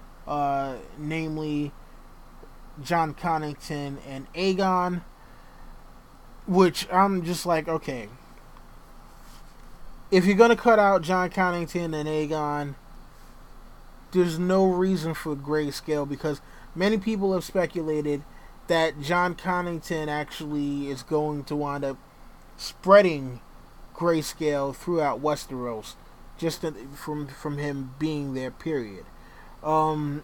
namely John Connington and Aegon, which I'm just like, okay, if you're gonna cut out John Connington and Aegon, there's no reason for Grayscale, because many people have speculated that John Connington actually is going to wind up spreading Grayscale throughout Westeros, just from him being there, period. So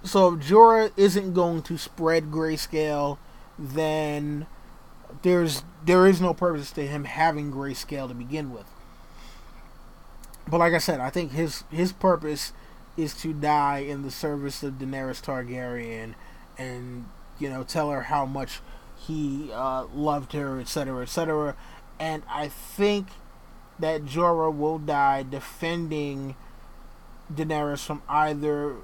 if Jorah isn't going to spread Grayscale, then there is no purpose to him having Grayscale to begin with. But like I said, I think his purpose is to die in the service of Daenerys Targaryen, and tell her how much he loved her, etc., etc. And I think that Jorah will die defending Daenerys from either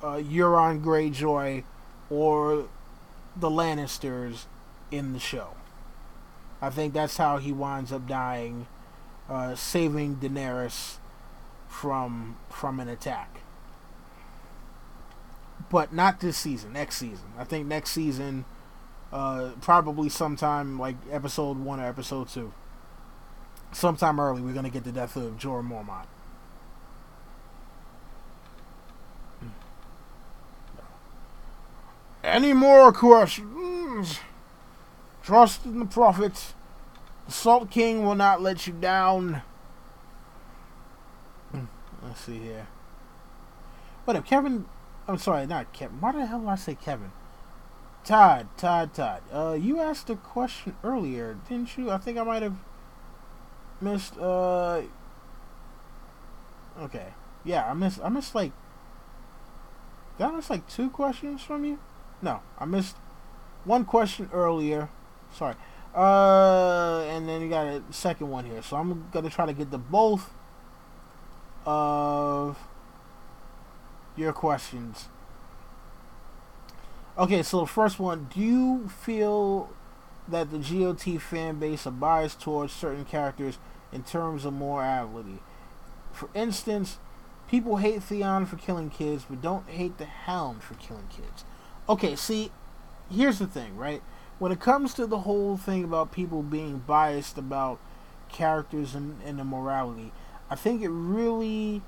Euron Greyjoy or the Lannisters in the show. I think that's how he winds up dying, saving Daenerys from an attack. but not this season. Next season, I think next season, probably sometime like episode 1 or episode 2, sometime early, we're gonna get the death of Jorah Mormont. Any more questions? Trust in the prophets. The Salt King will not let you down. Let's see here. What if Kevin? I'm sorry, not Kevin. Why the hell did I say Kevin? Todd. You asked a question earlier, didn't you? I think I might have missed. Okay. Yeah, I missed like. Did I miss like 2 questions from you? No, I missed 1 question earlier. Sorry. And then you got a second one here. So I'm gonna try to get to both of your questions. Okay, so the first one: do you feel that the GOT fan base are biased towards certain characters in terms of morality? For instance, people hate Theon for killing kids, but don't hate the Hound for killing kids. Okay, see, here's the thing, right? When it comes to the whole thing about people being biased about characters and the morality, I think it really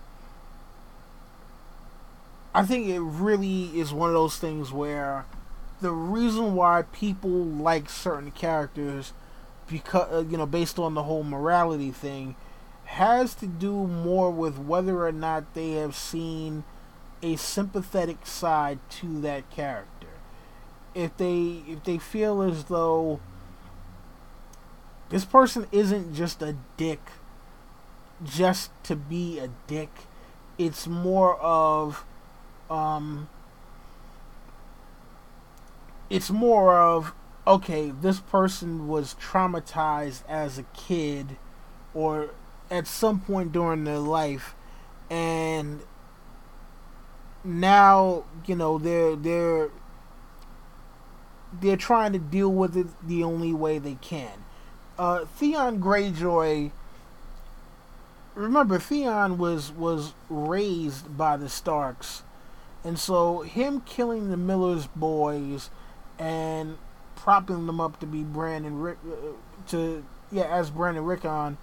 is one of those things where the reason why people like certain characters, because based on the whole morality thing, has to do more with whether or not they have seen a sympathetic side to that character. If they feel as though this person isn't just a dick just to be a dick, it's more of okay, this person was traumatized as a kid or at some point during their life, and now they're trying to deal with it the only way they can. Theon Greyjoy, remember, Theon was raised by the Starks, and so him killing the Miller's boys and propping them up to be Brandon Rick as Brandon Rickon,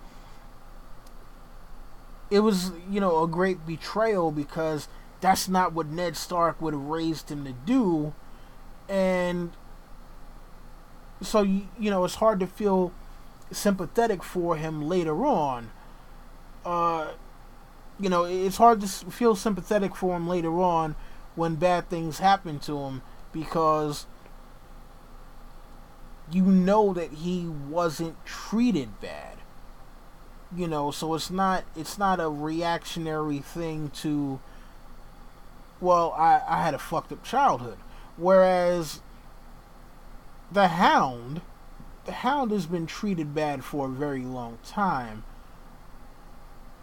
it was a great betrayal, because that's not what Ned Stark would have raised him to do. And so it's hard to feel sympathetic for him later on. It's hard to feel sympathetic for him later on when bad things happen to him, because that he wasn't treated bad. So it's not a reactionary thing to, well, I had a fucked up childhood. Whereas the Hound has been treated bad for a very long time,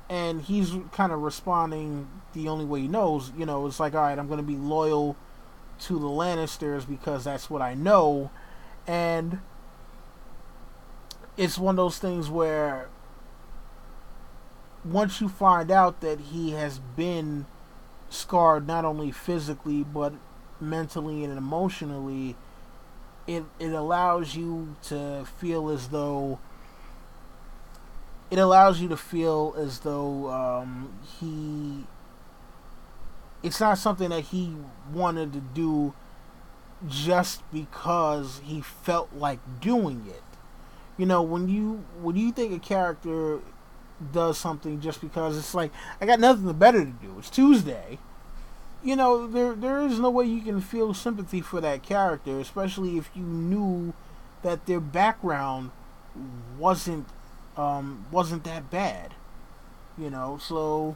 and he's kind of responding the only way he knows. It's like, all right, I'm going to be loyal to the Lannisters because that's what I know. And it's one of those things where once you find out that he has been scarred not only physically but mentally and emotionally, it allows you to feel as though it's not something that he wanted to do just because he felt like doing it. When you think a character does something just because it's like, I got nothing better to do, it's Tuesday, there is no way you can feel sympathy for that character, especially if you knew that their background wasn't that bad. So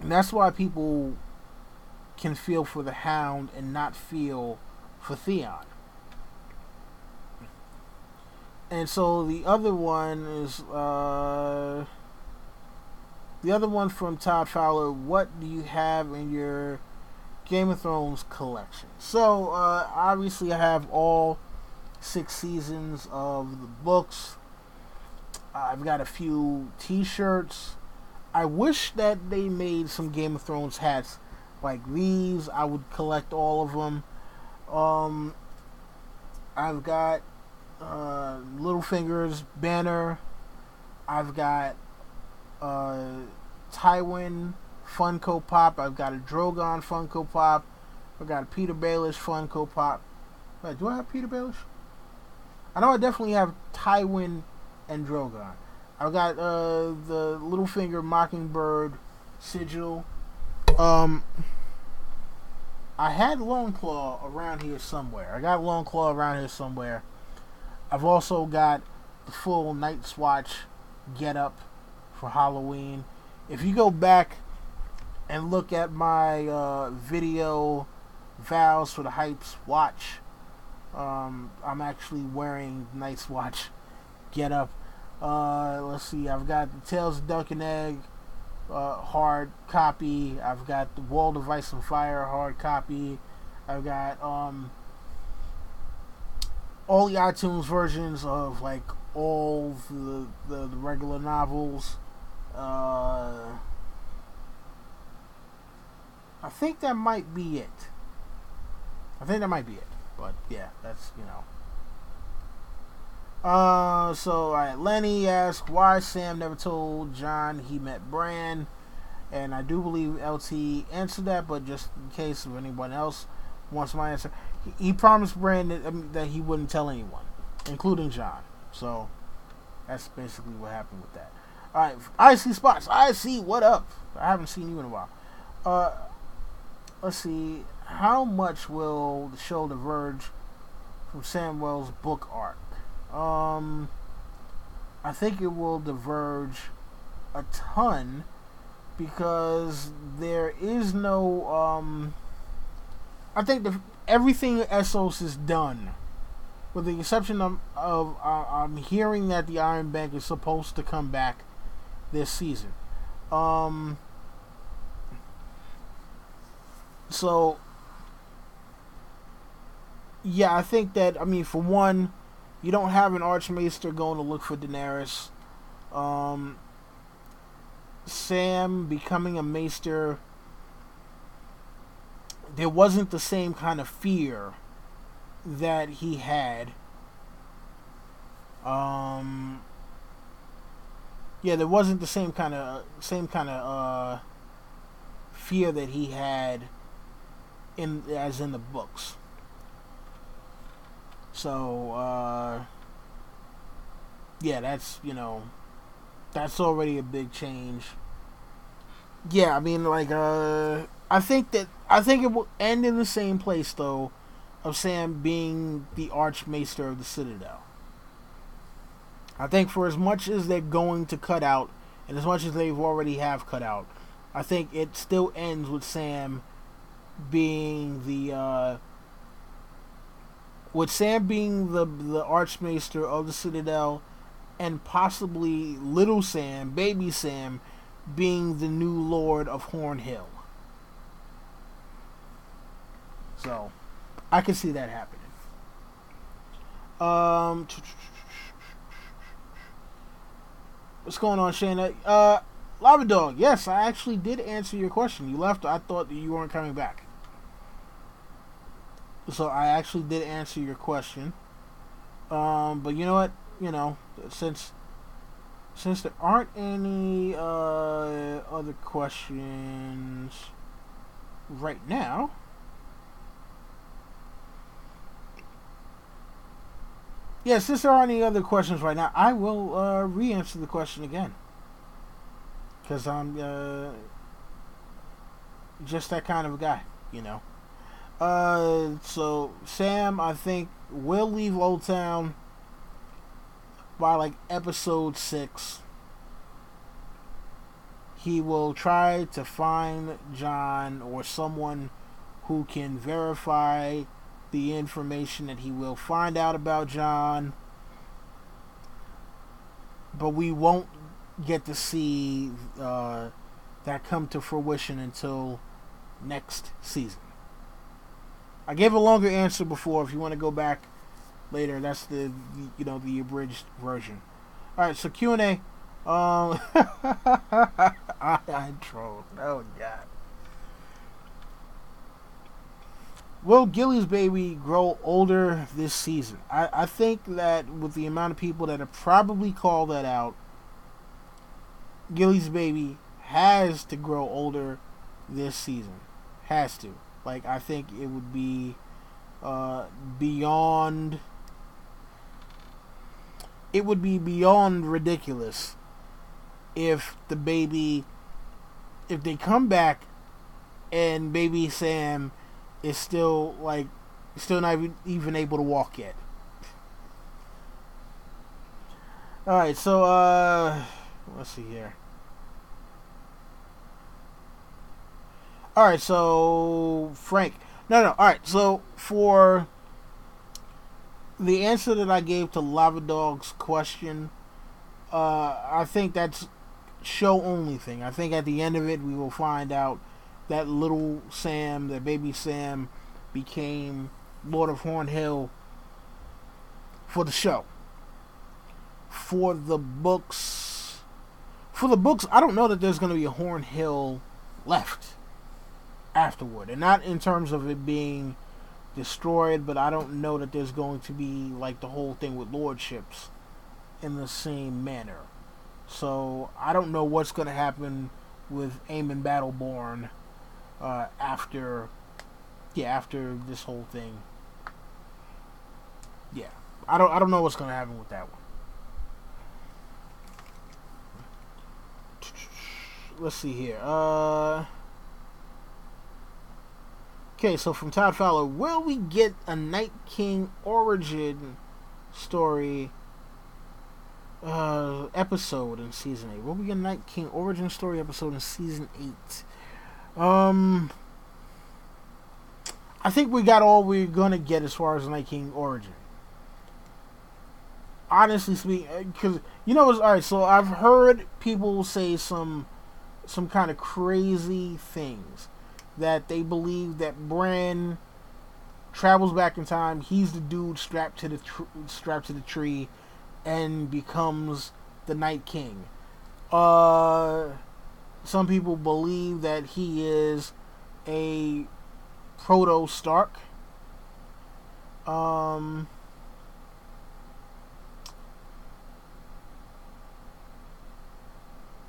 and that's why people can feel for the Hound and not feel for Theon. And so the other one is the other one from Todd Fowler: what do you have in your Game of Thrones collection? So obviously I have all 6 seasons of the books. I've got a few t-shirts. I wish that they made some Game of Thrones hats Like these, I would collect all of them. Um, I've got Littlefinger's banner. I've got uh, Tywin Funko Pop. I've got a Drogon Funko Pop. I've got a Peter Baelish Funko Pop. Wait, do I have Peter Baelish? I know I definitely have Tywin and Drogon. I've got the Littlefinger Mockingbird sigil. I had Longclaw around here somewhere. I got Longclaw around here somewhere. I've also got the full Night's Watch getup for Halloween. If you go back and look at my video vows for the Hype's Watch, I'm actually wearing Night's Watch getup. Let's see. I've got the Tales of Duck and Egg hard copy. I've got the Wall of Ice and Fire hard copy. I've got all the iTunes versions of like all the regular novels. I think that might be it. But yeah, that's So Lenny asked why Sam never told John he met Bran, and I do believe LT answered that, but just in case of anyone else wants my answer, he promised Bran that he wouldn't tell anyone, including John. So that's basically what happened with that. All right, I see Spots. I see what up. I haven't seen you in a while. Let's see. How much will the show diverge from Samwell's book arc? I think it will diverge a ton because there is no. I think everything Essos is done, with the exception of I'm hearing that the Iron Bank is supposed to come back this season. So yeah, I think that for one, you don't have an Archmaester going to look for Daenerys. Sam becoming a Maester, there wasn't the same kind of fear that he had. There wasn't the same kind of fear that he had as in the books. So that's already a big change. Yeah, I think it will end in the same place though, of Sam being the Archmaester of the Citadel. I think for as much as they're going to cut out, and as much as they've already have cut out, I think it still ends with Sam being the Archmaester of the Citadel, and possibly Little Sam, Baby Sam, being the new Lord of Horn Hill. So, I can see that happening. What's going on, Shayna? Lava Dog, yes, I actually did answer your question. You left, I thought that you weren't coming back. So I actually did answer your question. But you know what? Since there aren't any other questions right now, since there aren't any other questions right now, I will re-answer the question again. Because I'm just that kind of a guy, So Sam, I think, will leave Old Town by episode 6. He will try to find John or someone who can verify the information that he will find out about John, but we won't get to see that come to fruition until next season. I gave a longer answer before. If you want to go back later, that's the abridged version. All right, so Q&A. I trolled. Oh God. will Gilly's baby grow older this season? I think that with the amount of people that have probably called that out, Gilly's baby has to grow older this season. Has to. Like, I think it would be beyond. It would be beyond ridiculous if the baby, if they come back and baby Sam is still not even able to walk yet. All right, so let's see here. All right, so Frank. No. All right, so for the answer that I gave to Lava Dog's question, I think that's show only thing. I think at the end of it, we will find out that little Sam, that baby Sam, became Lord of Hornhill for the show. For the books, I don't know that there's going to be a Hornhill left afterward, and not in terms of it being destroyed, but I don't know that there's going to be like the whole thing with lordships in the same manner. So I don't know what's going to happen with Aemon Battleborn after this whole thing. Yeah, I don't know what's going to happen with that one. Let's see here. Okay, so from Todd Fowler, will we get a Night King origin story episode in season 8? Will we get a Night King origin story episode in season 8? I think we got all we're gonna get as far as Night King origin. Honestly speaking, because alright. So I've heard people say some kind of crazy things that they believe that Bran travels back in time. He's the dude strapped to the tree, and becomes the Night King. Some people believe that he is a proto Stark.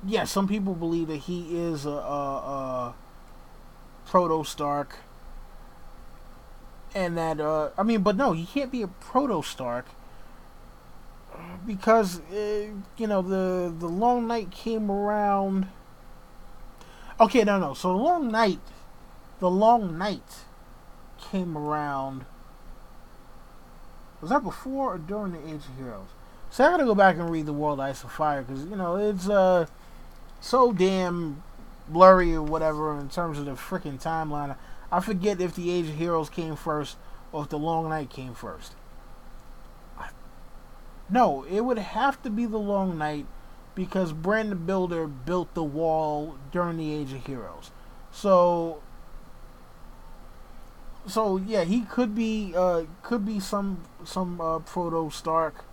Yeah, some people believe that he is a proto Stark, and that but no, he can't be a proto Stark because the Long Night came around. Okay, no. So the Long Night came around. Was that before or during the Age of Heroes? So I gotta go back and read the World Ice of Fire because it's so damn blurry or whatever in terms of the freaking timeline. I forget if the Age of Heroes came first or if the Long Night came first. No, it would have to be the Long Night because Bran the Builder built the wall during the Age of Heroes. So yeah, he could be some proto Stark.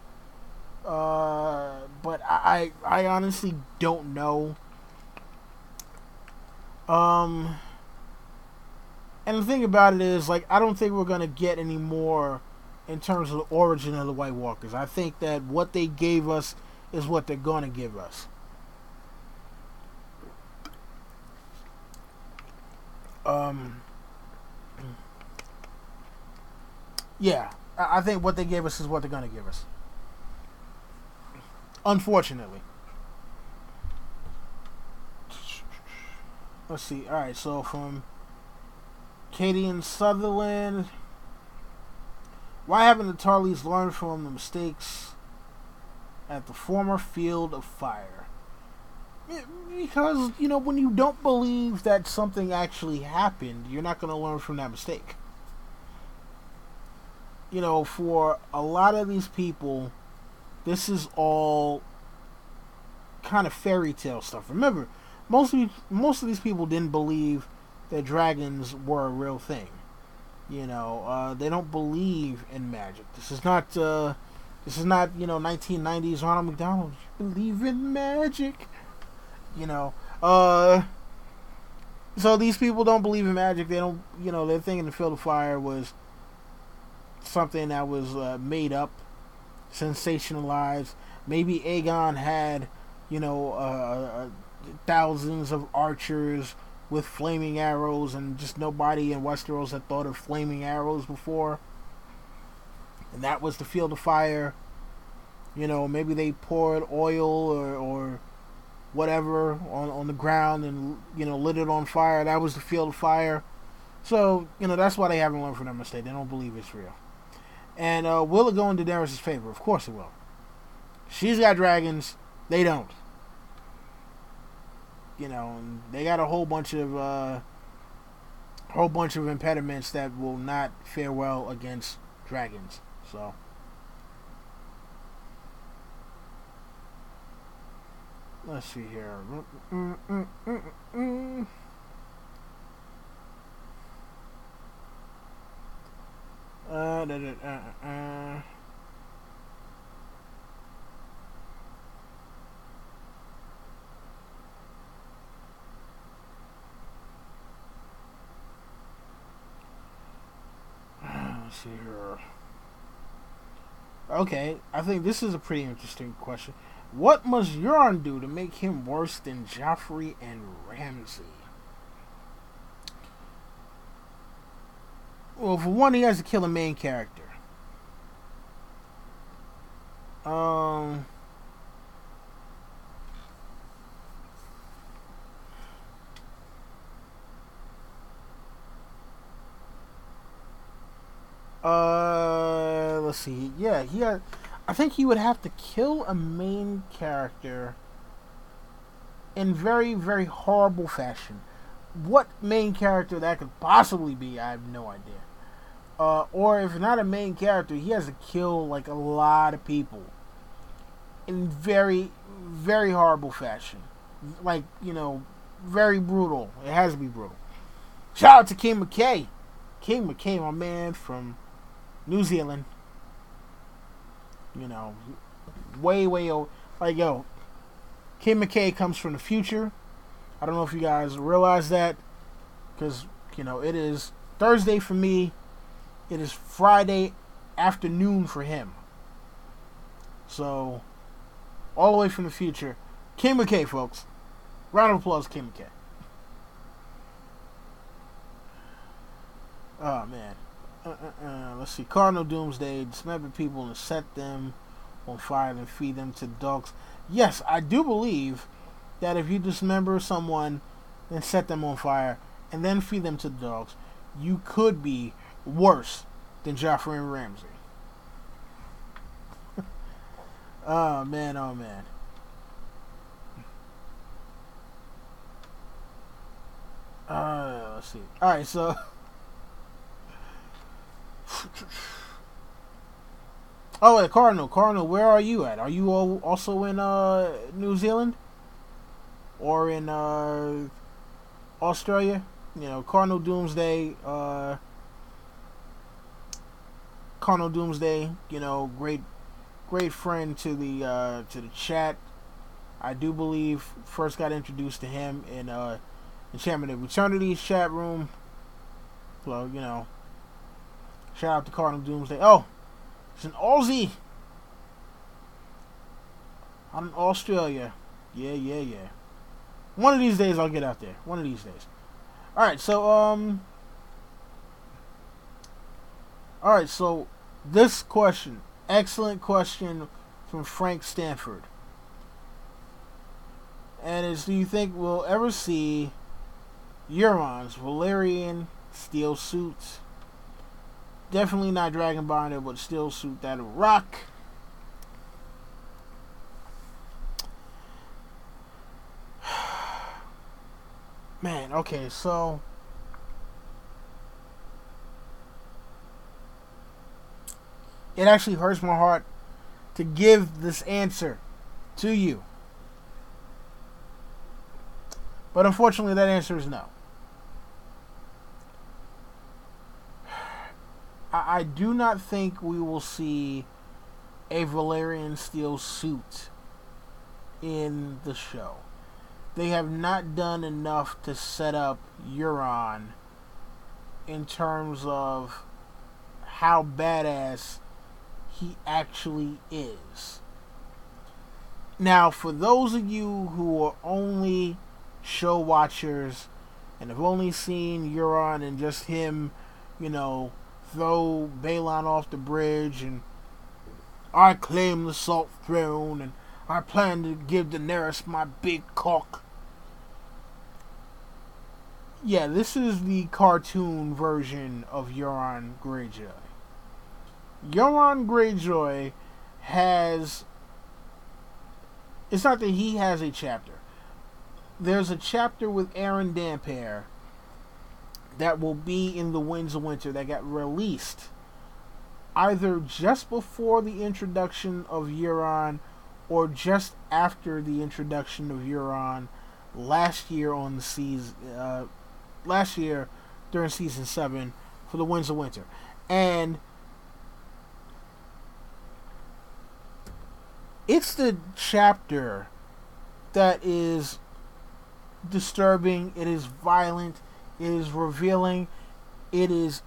But I honestly don't know. And the thing about it is, I don't think we're gonna get any more in terms of the origin of the White Walkers. I think that what they gave us is what they're gonna give us. Yeah, I think what they gave us is what they're gonna give us. Unfortunately. Let's see. Alright, so from Katie and Sutherland, why haven't the Tarlys learned from the mistakes at the former Field of Fire? Because, when you don't believe that something actually happened, you're not going to learn from that mistake. For a lot of these people, this is all kind of fairy tale stuff. Remember, most of these people didn't believe that dragons were a real thing. They don't believe in magic. This is not 1990s Ronald McDonald. You believe in magic? This So these people don't believe in magic. They don't, they're thinking the Field of Fire was something that was made up, sensationalized. Maybe Aegon had, thousands of archers with flaming arrows, and just nobody in Westeros had thought of flaming arrows before. And that was the Field of Fire. Maybe they poured oil or whatever on the ground and, lit it on fire. That was the Field of Fire. So, that's why they haven't learned from their mistake. They don't believe it's real. And will it go in Daenerys' favor? Of course it will. She's got dragons. They don't. They got a whole bunch of impediments that will not fare well against dragons. So let's see here. Let's see here. Okay, I think this is a pretty interesting question. What must Euron do to make him worse than Joffrey and Ramsay? Well, for one, he has to kill a main character. Let's see. Yeah, I think he would have to kill a main character in very, very horrible fashion. What main character that could possibly be, I have no idea. Or if not a main character, he has to kill like a lot of people in very, very horrible fashion. Like, very brutal. It has to be brutal. Shout out to King McKay. King McKay, my man from New Zealand. Way old. Like, yo, King McKay comes from the future. I don't know if you guys realize that. Because, it is Thursday for me. It is Friday afternoon for him. So, all the way from the future. King McKay, folks. Round of applause, King McKay. Oh, man. Let's see. Cardinal Doomsday. Dismember people and set them on fire and feed them to dogs. Yes, I do believe that if you dismember someone and set them on fire and then feed them to the dogs, you could be worse than Joffrey and Ramsay. Oh, man. Oh, man. Let's see. Alright, so... Oh, wait, Cardinal, where are you at? Are you also in New Zealand? Or in Australia? Cardinal Doomsday, great friend to the chat. I do believe first got introduced to him in Enchantment of Eternity's chat room. So, shout out to Cardinal Doomsday. Oh, it's an Aussie. I'm in Australia. Yeah. One of these days I'll get out there. One of these days. Alright, so this question, excellent question from Frank Stanford. And is, do you think we'll ever see Euron's Valyrian steel suits? Definitely not dragon bonded, but steel suit that'll rock. Man, okay, so it actually hurts my heart to give this answer to you. But unfortunately, that answer is no. I do not think we will see a Valyrian steel suit in the show. they have not done enough to set up Euron in terms of how badass he actually is. Now, for those of you who are only show watchers and have only seen Euron and just him, throw Balon off the bridge and I claim the Salt Throne and I plan to give Daenerys my big cock. Yeah, this is the cartoon version of Euron Greyjoy. Euron Greyjoy has... It's not that he has a chapter. There's a chapter with Aaron Dampere that will be in the Winds of Winter that got released either just before the introduction of Euron or just after the introduction of Euron last year on the season. Last year during season 7 for the Winds of Winter, and it's the chapter that is disturbing. It is violent. It is revealing. It is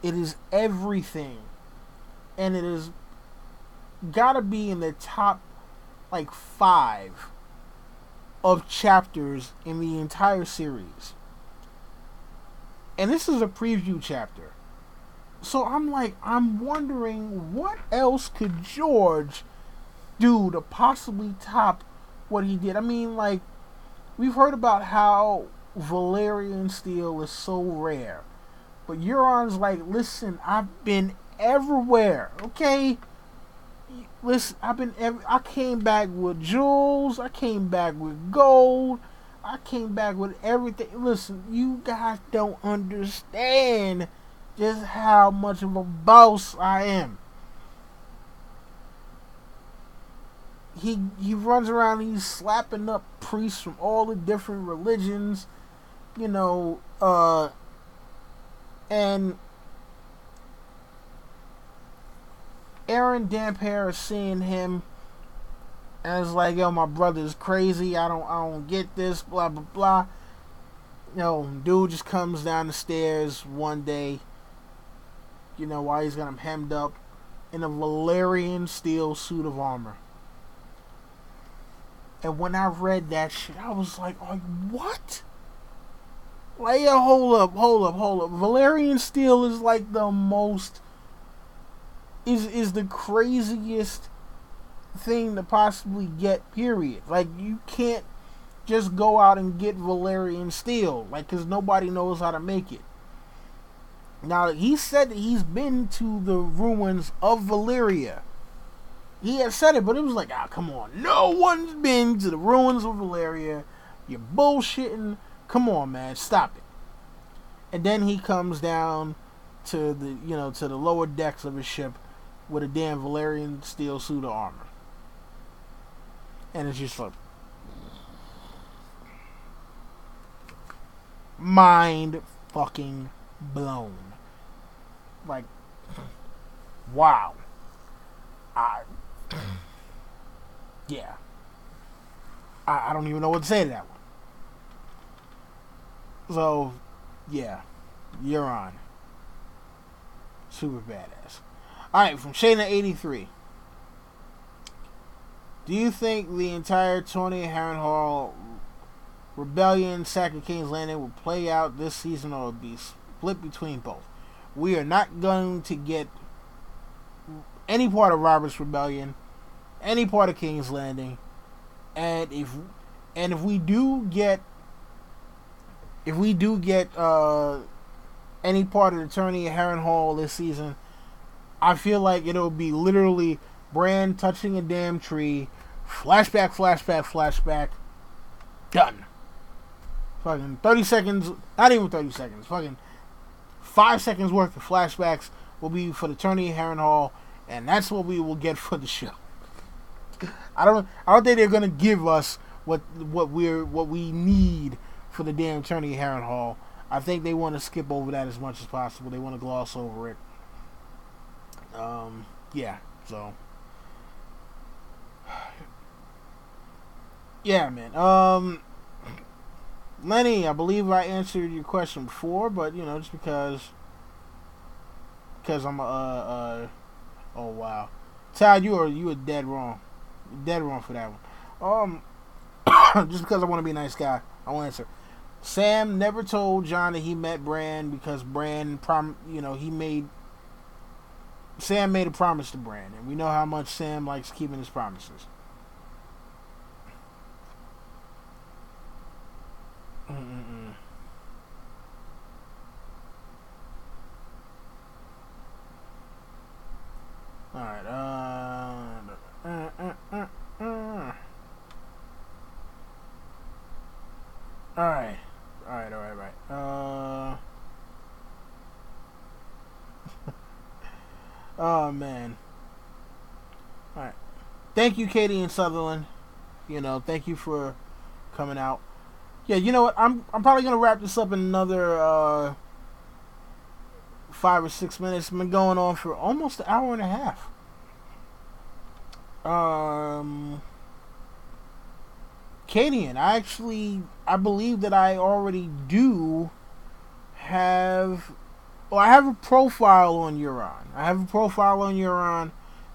everything, and it is gotta be in the top 5 of chapters in the entire series. And this is a preview chapter. So I'm wondering what else could George do to possibly top what he did. I mean, we've heard about how Valyrian steel is so rare. But Euron's listen, I've been everywhere, okay? Listen, I came back with jewels, I came back with gold, I came back with everything. Listen, you guys don't understand just how much of a boss I am. He runs around, he's slapping up priests from all the different religions, and Aaron Dampere is seeing him and it's yo, my brother's crazy, I don't get this, blah blah blah. Dude just comes down the stairs one day, while he's got him hemmed up in a Valyrian steel suit of armor. And when I read that shit, I was like, what? Yeah, hold up. Valyrian steel is the most... Is the craziest thing to possibly get, period. You can't just go out and get Valyrian steel, because nobody knows how to make it. Now, he said that he's been to the ruins of Valyria. He had said it, but it was come on. No one's been to the ruins of Valyria. You're bullshitting. Come on, man. Stop it. And then he comes down to the lower decks of his ship with a damn Valyrian steel suit of armor. And it's just mind fucking blown. Wow. Yeah. I don't even know what to say to that one. So, yeah. Euron. Super badass. Alright, from Shayna83. Do you think the entire Tony Harrenhal rebellion sack of King's Landing will play out this season or will be split between both? We are not going to get any part of Robert's Rebellion, any part of King's Landing, and if we do get any part of the Tony Harrenhal this season, I feel like it'll be literally Bran touching a damn tree, flashback, done. Fucking 30 seconds, not even 30 seconds, fucking 5 seconds worth of flashbacks will be for the Tony Harrenhal, and that's what we will get for the show. I don't think they're gonna give us what we need for the damn Tony Harrenhal. I think they want to skip over that as much as possible. They want to gloss over it. Yeah. So. Yeah, man. Lenny, I believe I answered your question before, but just because I'm oh wow, Todd, you are dead wrong, dead wrong for that one. Just because I want to be a nice guy, I will answer. Sam never told John that he met Bran because Sam made a promise to Bran, and we know how much Sam likes keeping his promises. Mm-mm-mm. All right. All right. All right. All right. Right. Oh man. All right. Thank you, Katie and Sutherland. Thank you for coming out. Yeah. You know what? I'm probably gonna wrap this up in another 5 or 6 minutes. It's been going on for almost an hour and a half. Um, Cadian, I believe that I already do have. Well, I have a profile on Euron.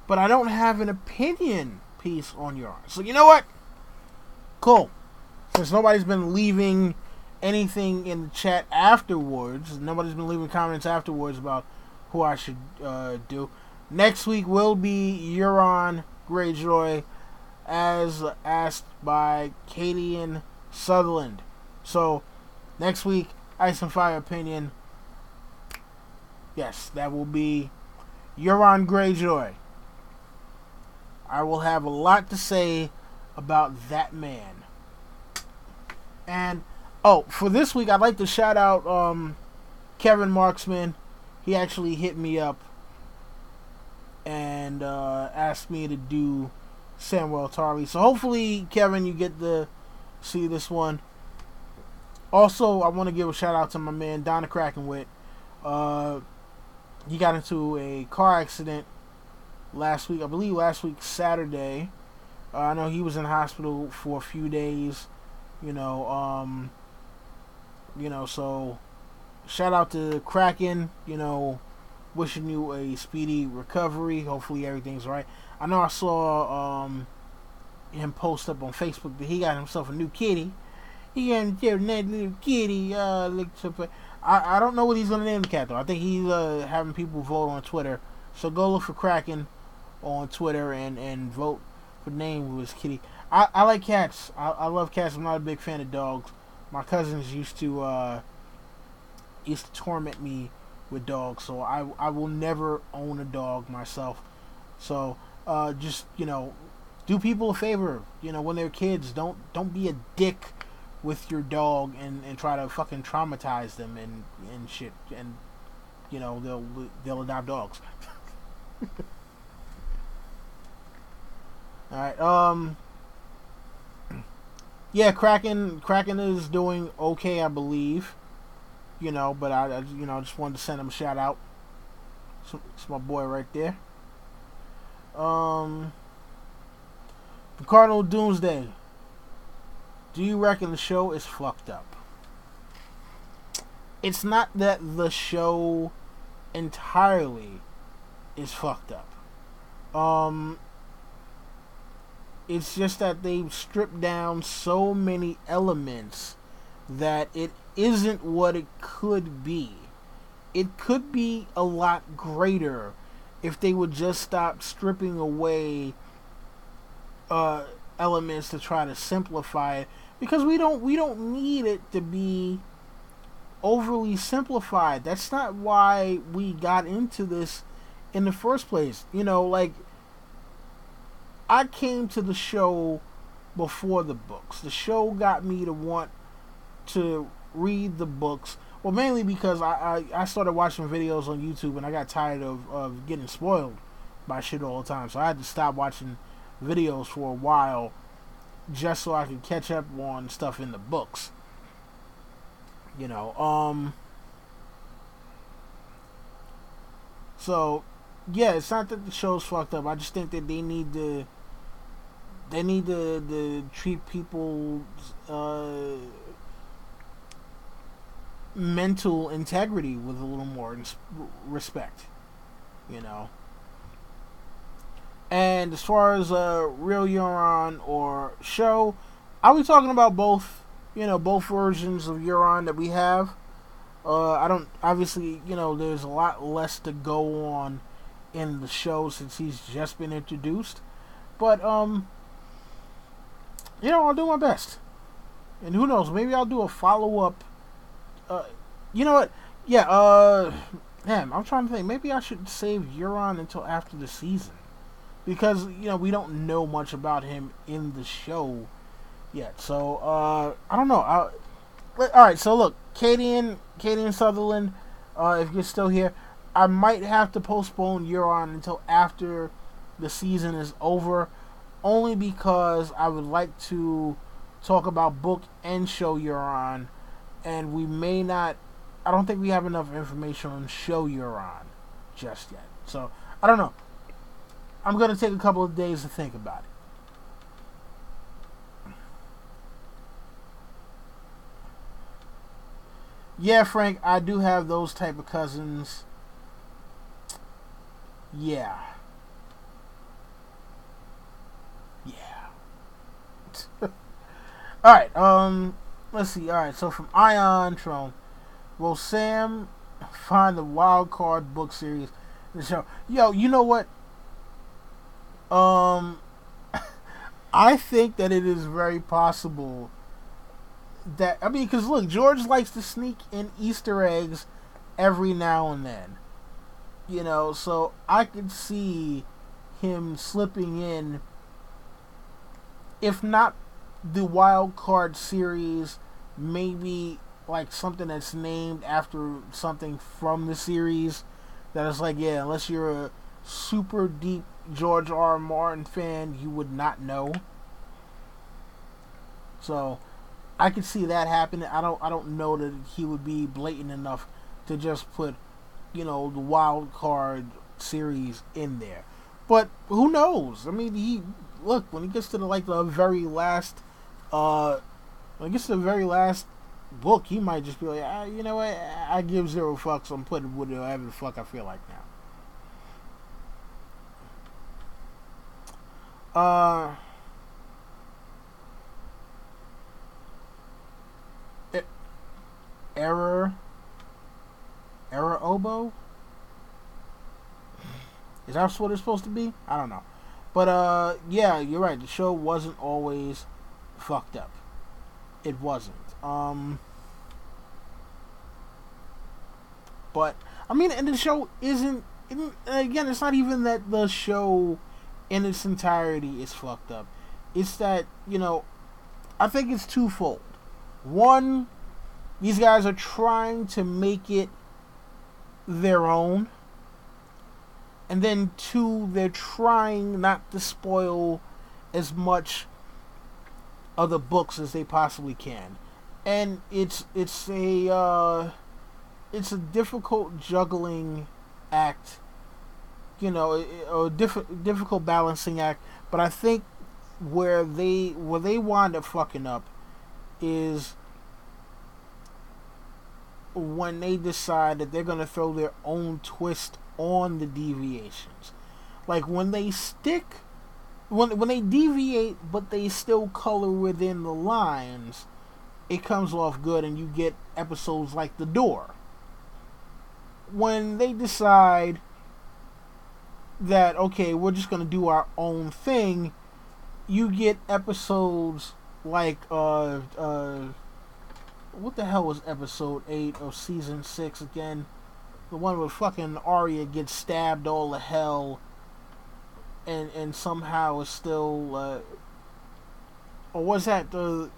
But I don't have an opinion piece on Euron. So you know what? Cool. Since nobody's been leaving anything in the chat afterwards, nobody's been leaving comments afterwards about who I should do. Next week will be Euron Greyjoy, as asked by Katie and Sutherland. So, next week, Ice and Fire opinion. Yes, that will be Euron Greyjoy. I will have a lot to say about that man. And, for this week, I'd like to shout out Kevin Marksman. He actually hit me up and asked me to do Samwell Tarly. So hopefully, Kevin, you get to see this one. Also, I want to give a shout out to my man Donna Krakenwit. He got into a car accident last week. I believe last week Saturday. I know he was in hospital for a few days. So shout out to Kraken. Wishing you a speedy recovery. Hopefully everything's right. I know I saw him post up on Facebook that he got himself a new kitty. He got himself a little kitty. I don't know what he's gonna name the cat though. I think he's having people vote on Twitter. So go look for Kraken on Twitter and vote for the name of his kitty. I like cats. I love cats. I'm not a big fan of dogs. My cousins used to torment me with dogs, so I will never own a dog myself. So just do people a favor. When they're kids, don't be a dick with your dog and try to fucking traumatize them and shit. And they'll adopt dogs. All right. Yeah, Kraken is doing okay, I believe. But I just wanted to send him a shout out. It's my boy right there. Cardinal Doomsday. Do you reckon the show is fucked up? It's not that the show entirely is fucked up. It's just that they've stripped down so many elements that it isn't what it could be. It could be a lot greater if they would just stop stripping away elements to try to simplify it, because we don't need it to be overly simplified. That's not why we got into this in the first place. I came to the show before the books. The show got me to want to read the books. Well, mainly because I started watching videos on YouTube and I got tired of getting spoiled by shit all the time. So I had to stop watching videos for a while just so I could catch up on stuff in the books. So yeah, it's not that the show's fucked up. I just think that they need to treat people's mental integrity with a little more respect, you know. And as far as real Euron or show, I'll be talking about both, both versions of Euron that we have. I don't, obviously, there's a lot less to go on in the show since he's just been introduced. But, I'll do my best. And who knows, maybe I'll do a follow-up. You know what? Yeah, damn, I'm trying to think. Maybe I should save Euron until after the season. Because, we don't know much about him in the show yet. So, I don't know. Alright, so look, Katie and Sutherland, if you're still here, I might have to postpone Euron until after the season is over, only because I would like to talk about book and show Euron, and we may not, I don't think we have enough information on show Euron just yet. So, I don't know. I'm going to take a couple of days to think about it. Yeah, Frank, I do have those type of cousins. Yeah. Alright, let's see. Alright, so from Ion Throne, will Sam find the wild card book series in the show? Yo, you know what? I think that it is very possible that, because look, George likes to sneak in Easter eggs every now and then. So I could see him slipping in, if not the wild card series, maybe like something that's named after something from the series that is like, yeah, unless you're a super deep George R. Martin fan, you would not know. So I could see that happening. I don't know that he would be blatant enough to just put, the wild card series in there. But who knows? When he gets to the very last book, he might just be like, you know what? I give zero fucks. I'm putting whatever the fuck I feel like now. Error oboe? Is that what it's supposed to be? I don't know. But, yeah, you're right. The show wasn't always fucked up. It wasn't. But, and the show isn't, again, it's not even that the show in its entirety is fucked up. It's that, I think it's twofold. One, these guys are trying to make it their own. And then two, they're trying not to spoil as much of the books as they possibly can. And it's a difficult juggling act, a difficult balancing act. But I think where they wind up fucking up is when they decide that they're going to throw their own twist on the deviations. Like when they when they deviate but they still color within the lines, it comes off good and you get episodes like The Door. When they decide that, okay, we're just going to do our own thing, you get episodes like what the hell was episode 8 of season 6 again? The one where fucking Arya gets stabbed all to hell and somehow is still or was that the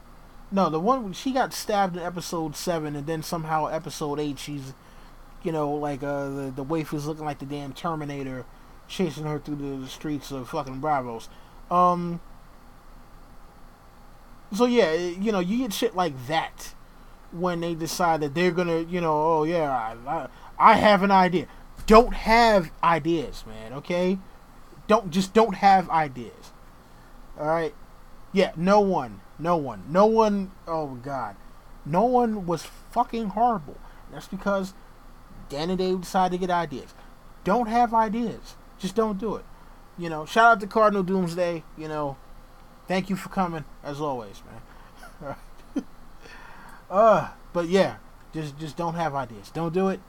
one she got stabbed in episode 7 and then somehow episode 8 she's the waif is looking like the damn Terminator chasing her through the streets of fucking Bravos. So yeah, you get shit like that when they decide that they're gonna, oh yeah, I have an idea. Don't have ideas, man, okay? Don't have ideas. Alright? Yeah, no one, oh god. No one was fucking horrible. That's because Dan and Dave decided to get ideas. Don't have ideas. Just don't do it. Shout out to Cardinal Doomsday. Thank you for coming, as always, man. But yeah, just don't have ideas. Don't do it.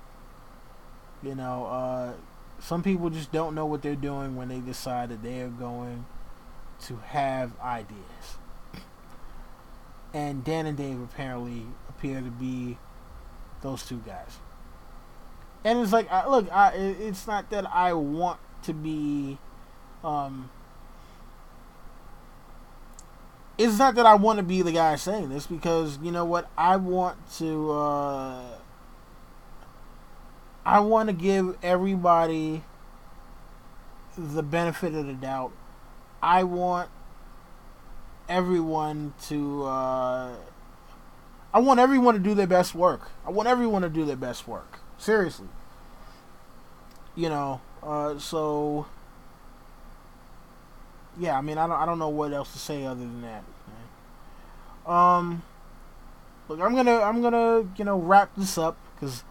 Some people just don't know what they're doing when they decide that they are going to have ideas. And Dan and Dave apparently appear to be those two guys. And it's like, it's not that I want to be, it's not that I want to be the guy saying this, because you know what, I want to give everybody the benefit of the doubt. I want everyone to do their best work. Seriously. So yeah, I don't know what else to say other than that. Look, I'm gonna wrap this up because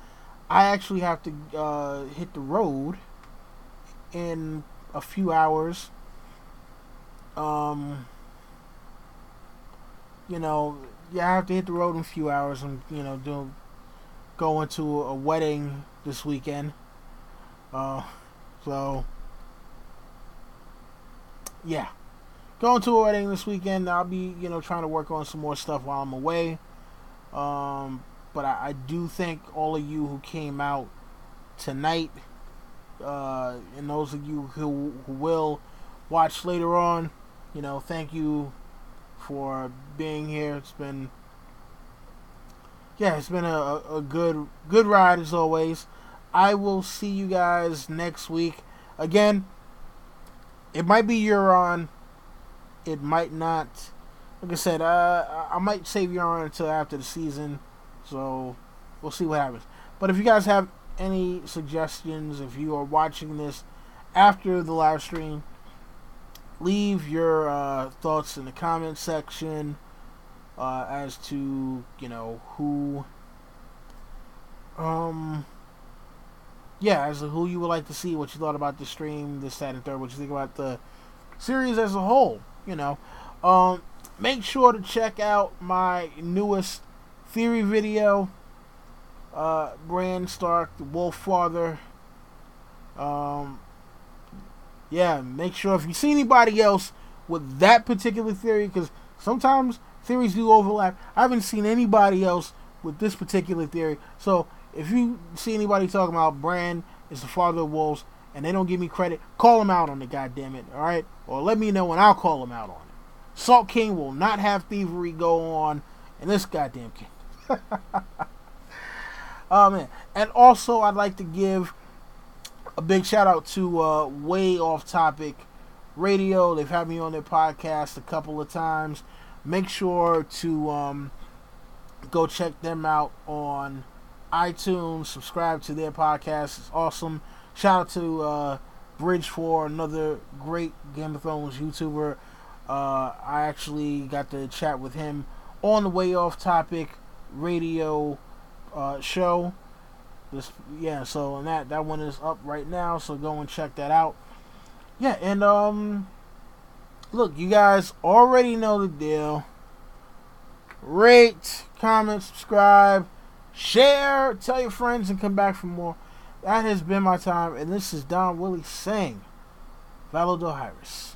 I actually have to hit the road in a few hours. I have to hit the road in a few hours and going to a wedding this weekend. So yeah, going to a wedding this weekend. I'll be trying to work on some more stuff while I'm away. But I do thank all of you who came out tonight, and those of you who will watch later on. Thank you for being here. It's been a good ride as always. I will see you guys next week. Again, it might be Euron. It might not. Like I said, I might save Euron until after the season. So we'll see what happens. But if you guys have any suggestions, if you are watching this after the live stream, leave your thoughts in the comment section as to who who you would like to see, what you thought about the stream, this, that, and third, what you think about the series as a whole. Make sure to check out my newest theory video, Bran Stark, the Wolf Father. Make sure if you see anybody else with that particular theory, because sometimes theories do overlap. I haven't seen anybody else with this particular theory. So if you see anybody talking about Bran is the father of wolves and they don't give me credit, call them out on it, goddammit, alright? Or let me know and I'll call them out on it. Salt King will not have thievery go on in this goddamn king. Oh man. And also I'd like to give a big shout out to Way Off Topic Radio. They've had me on their podcast a couple of times. Make sure to go check them out on iTunes. Subscribe to their podcast. It's awesome. Shout out to Bridge for another great Game of Thrones YouTuber. I actually got to chat with him on the Way Off Topic Radio show. So that one is up right now, so go and check that out. Look, you guys already know the deal. Rate, comment, subscribe, share, tell your friends, and come back for more. That has been my time, and this is Don Willie saying, Valor Doharis.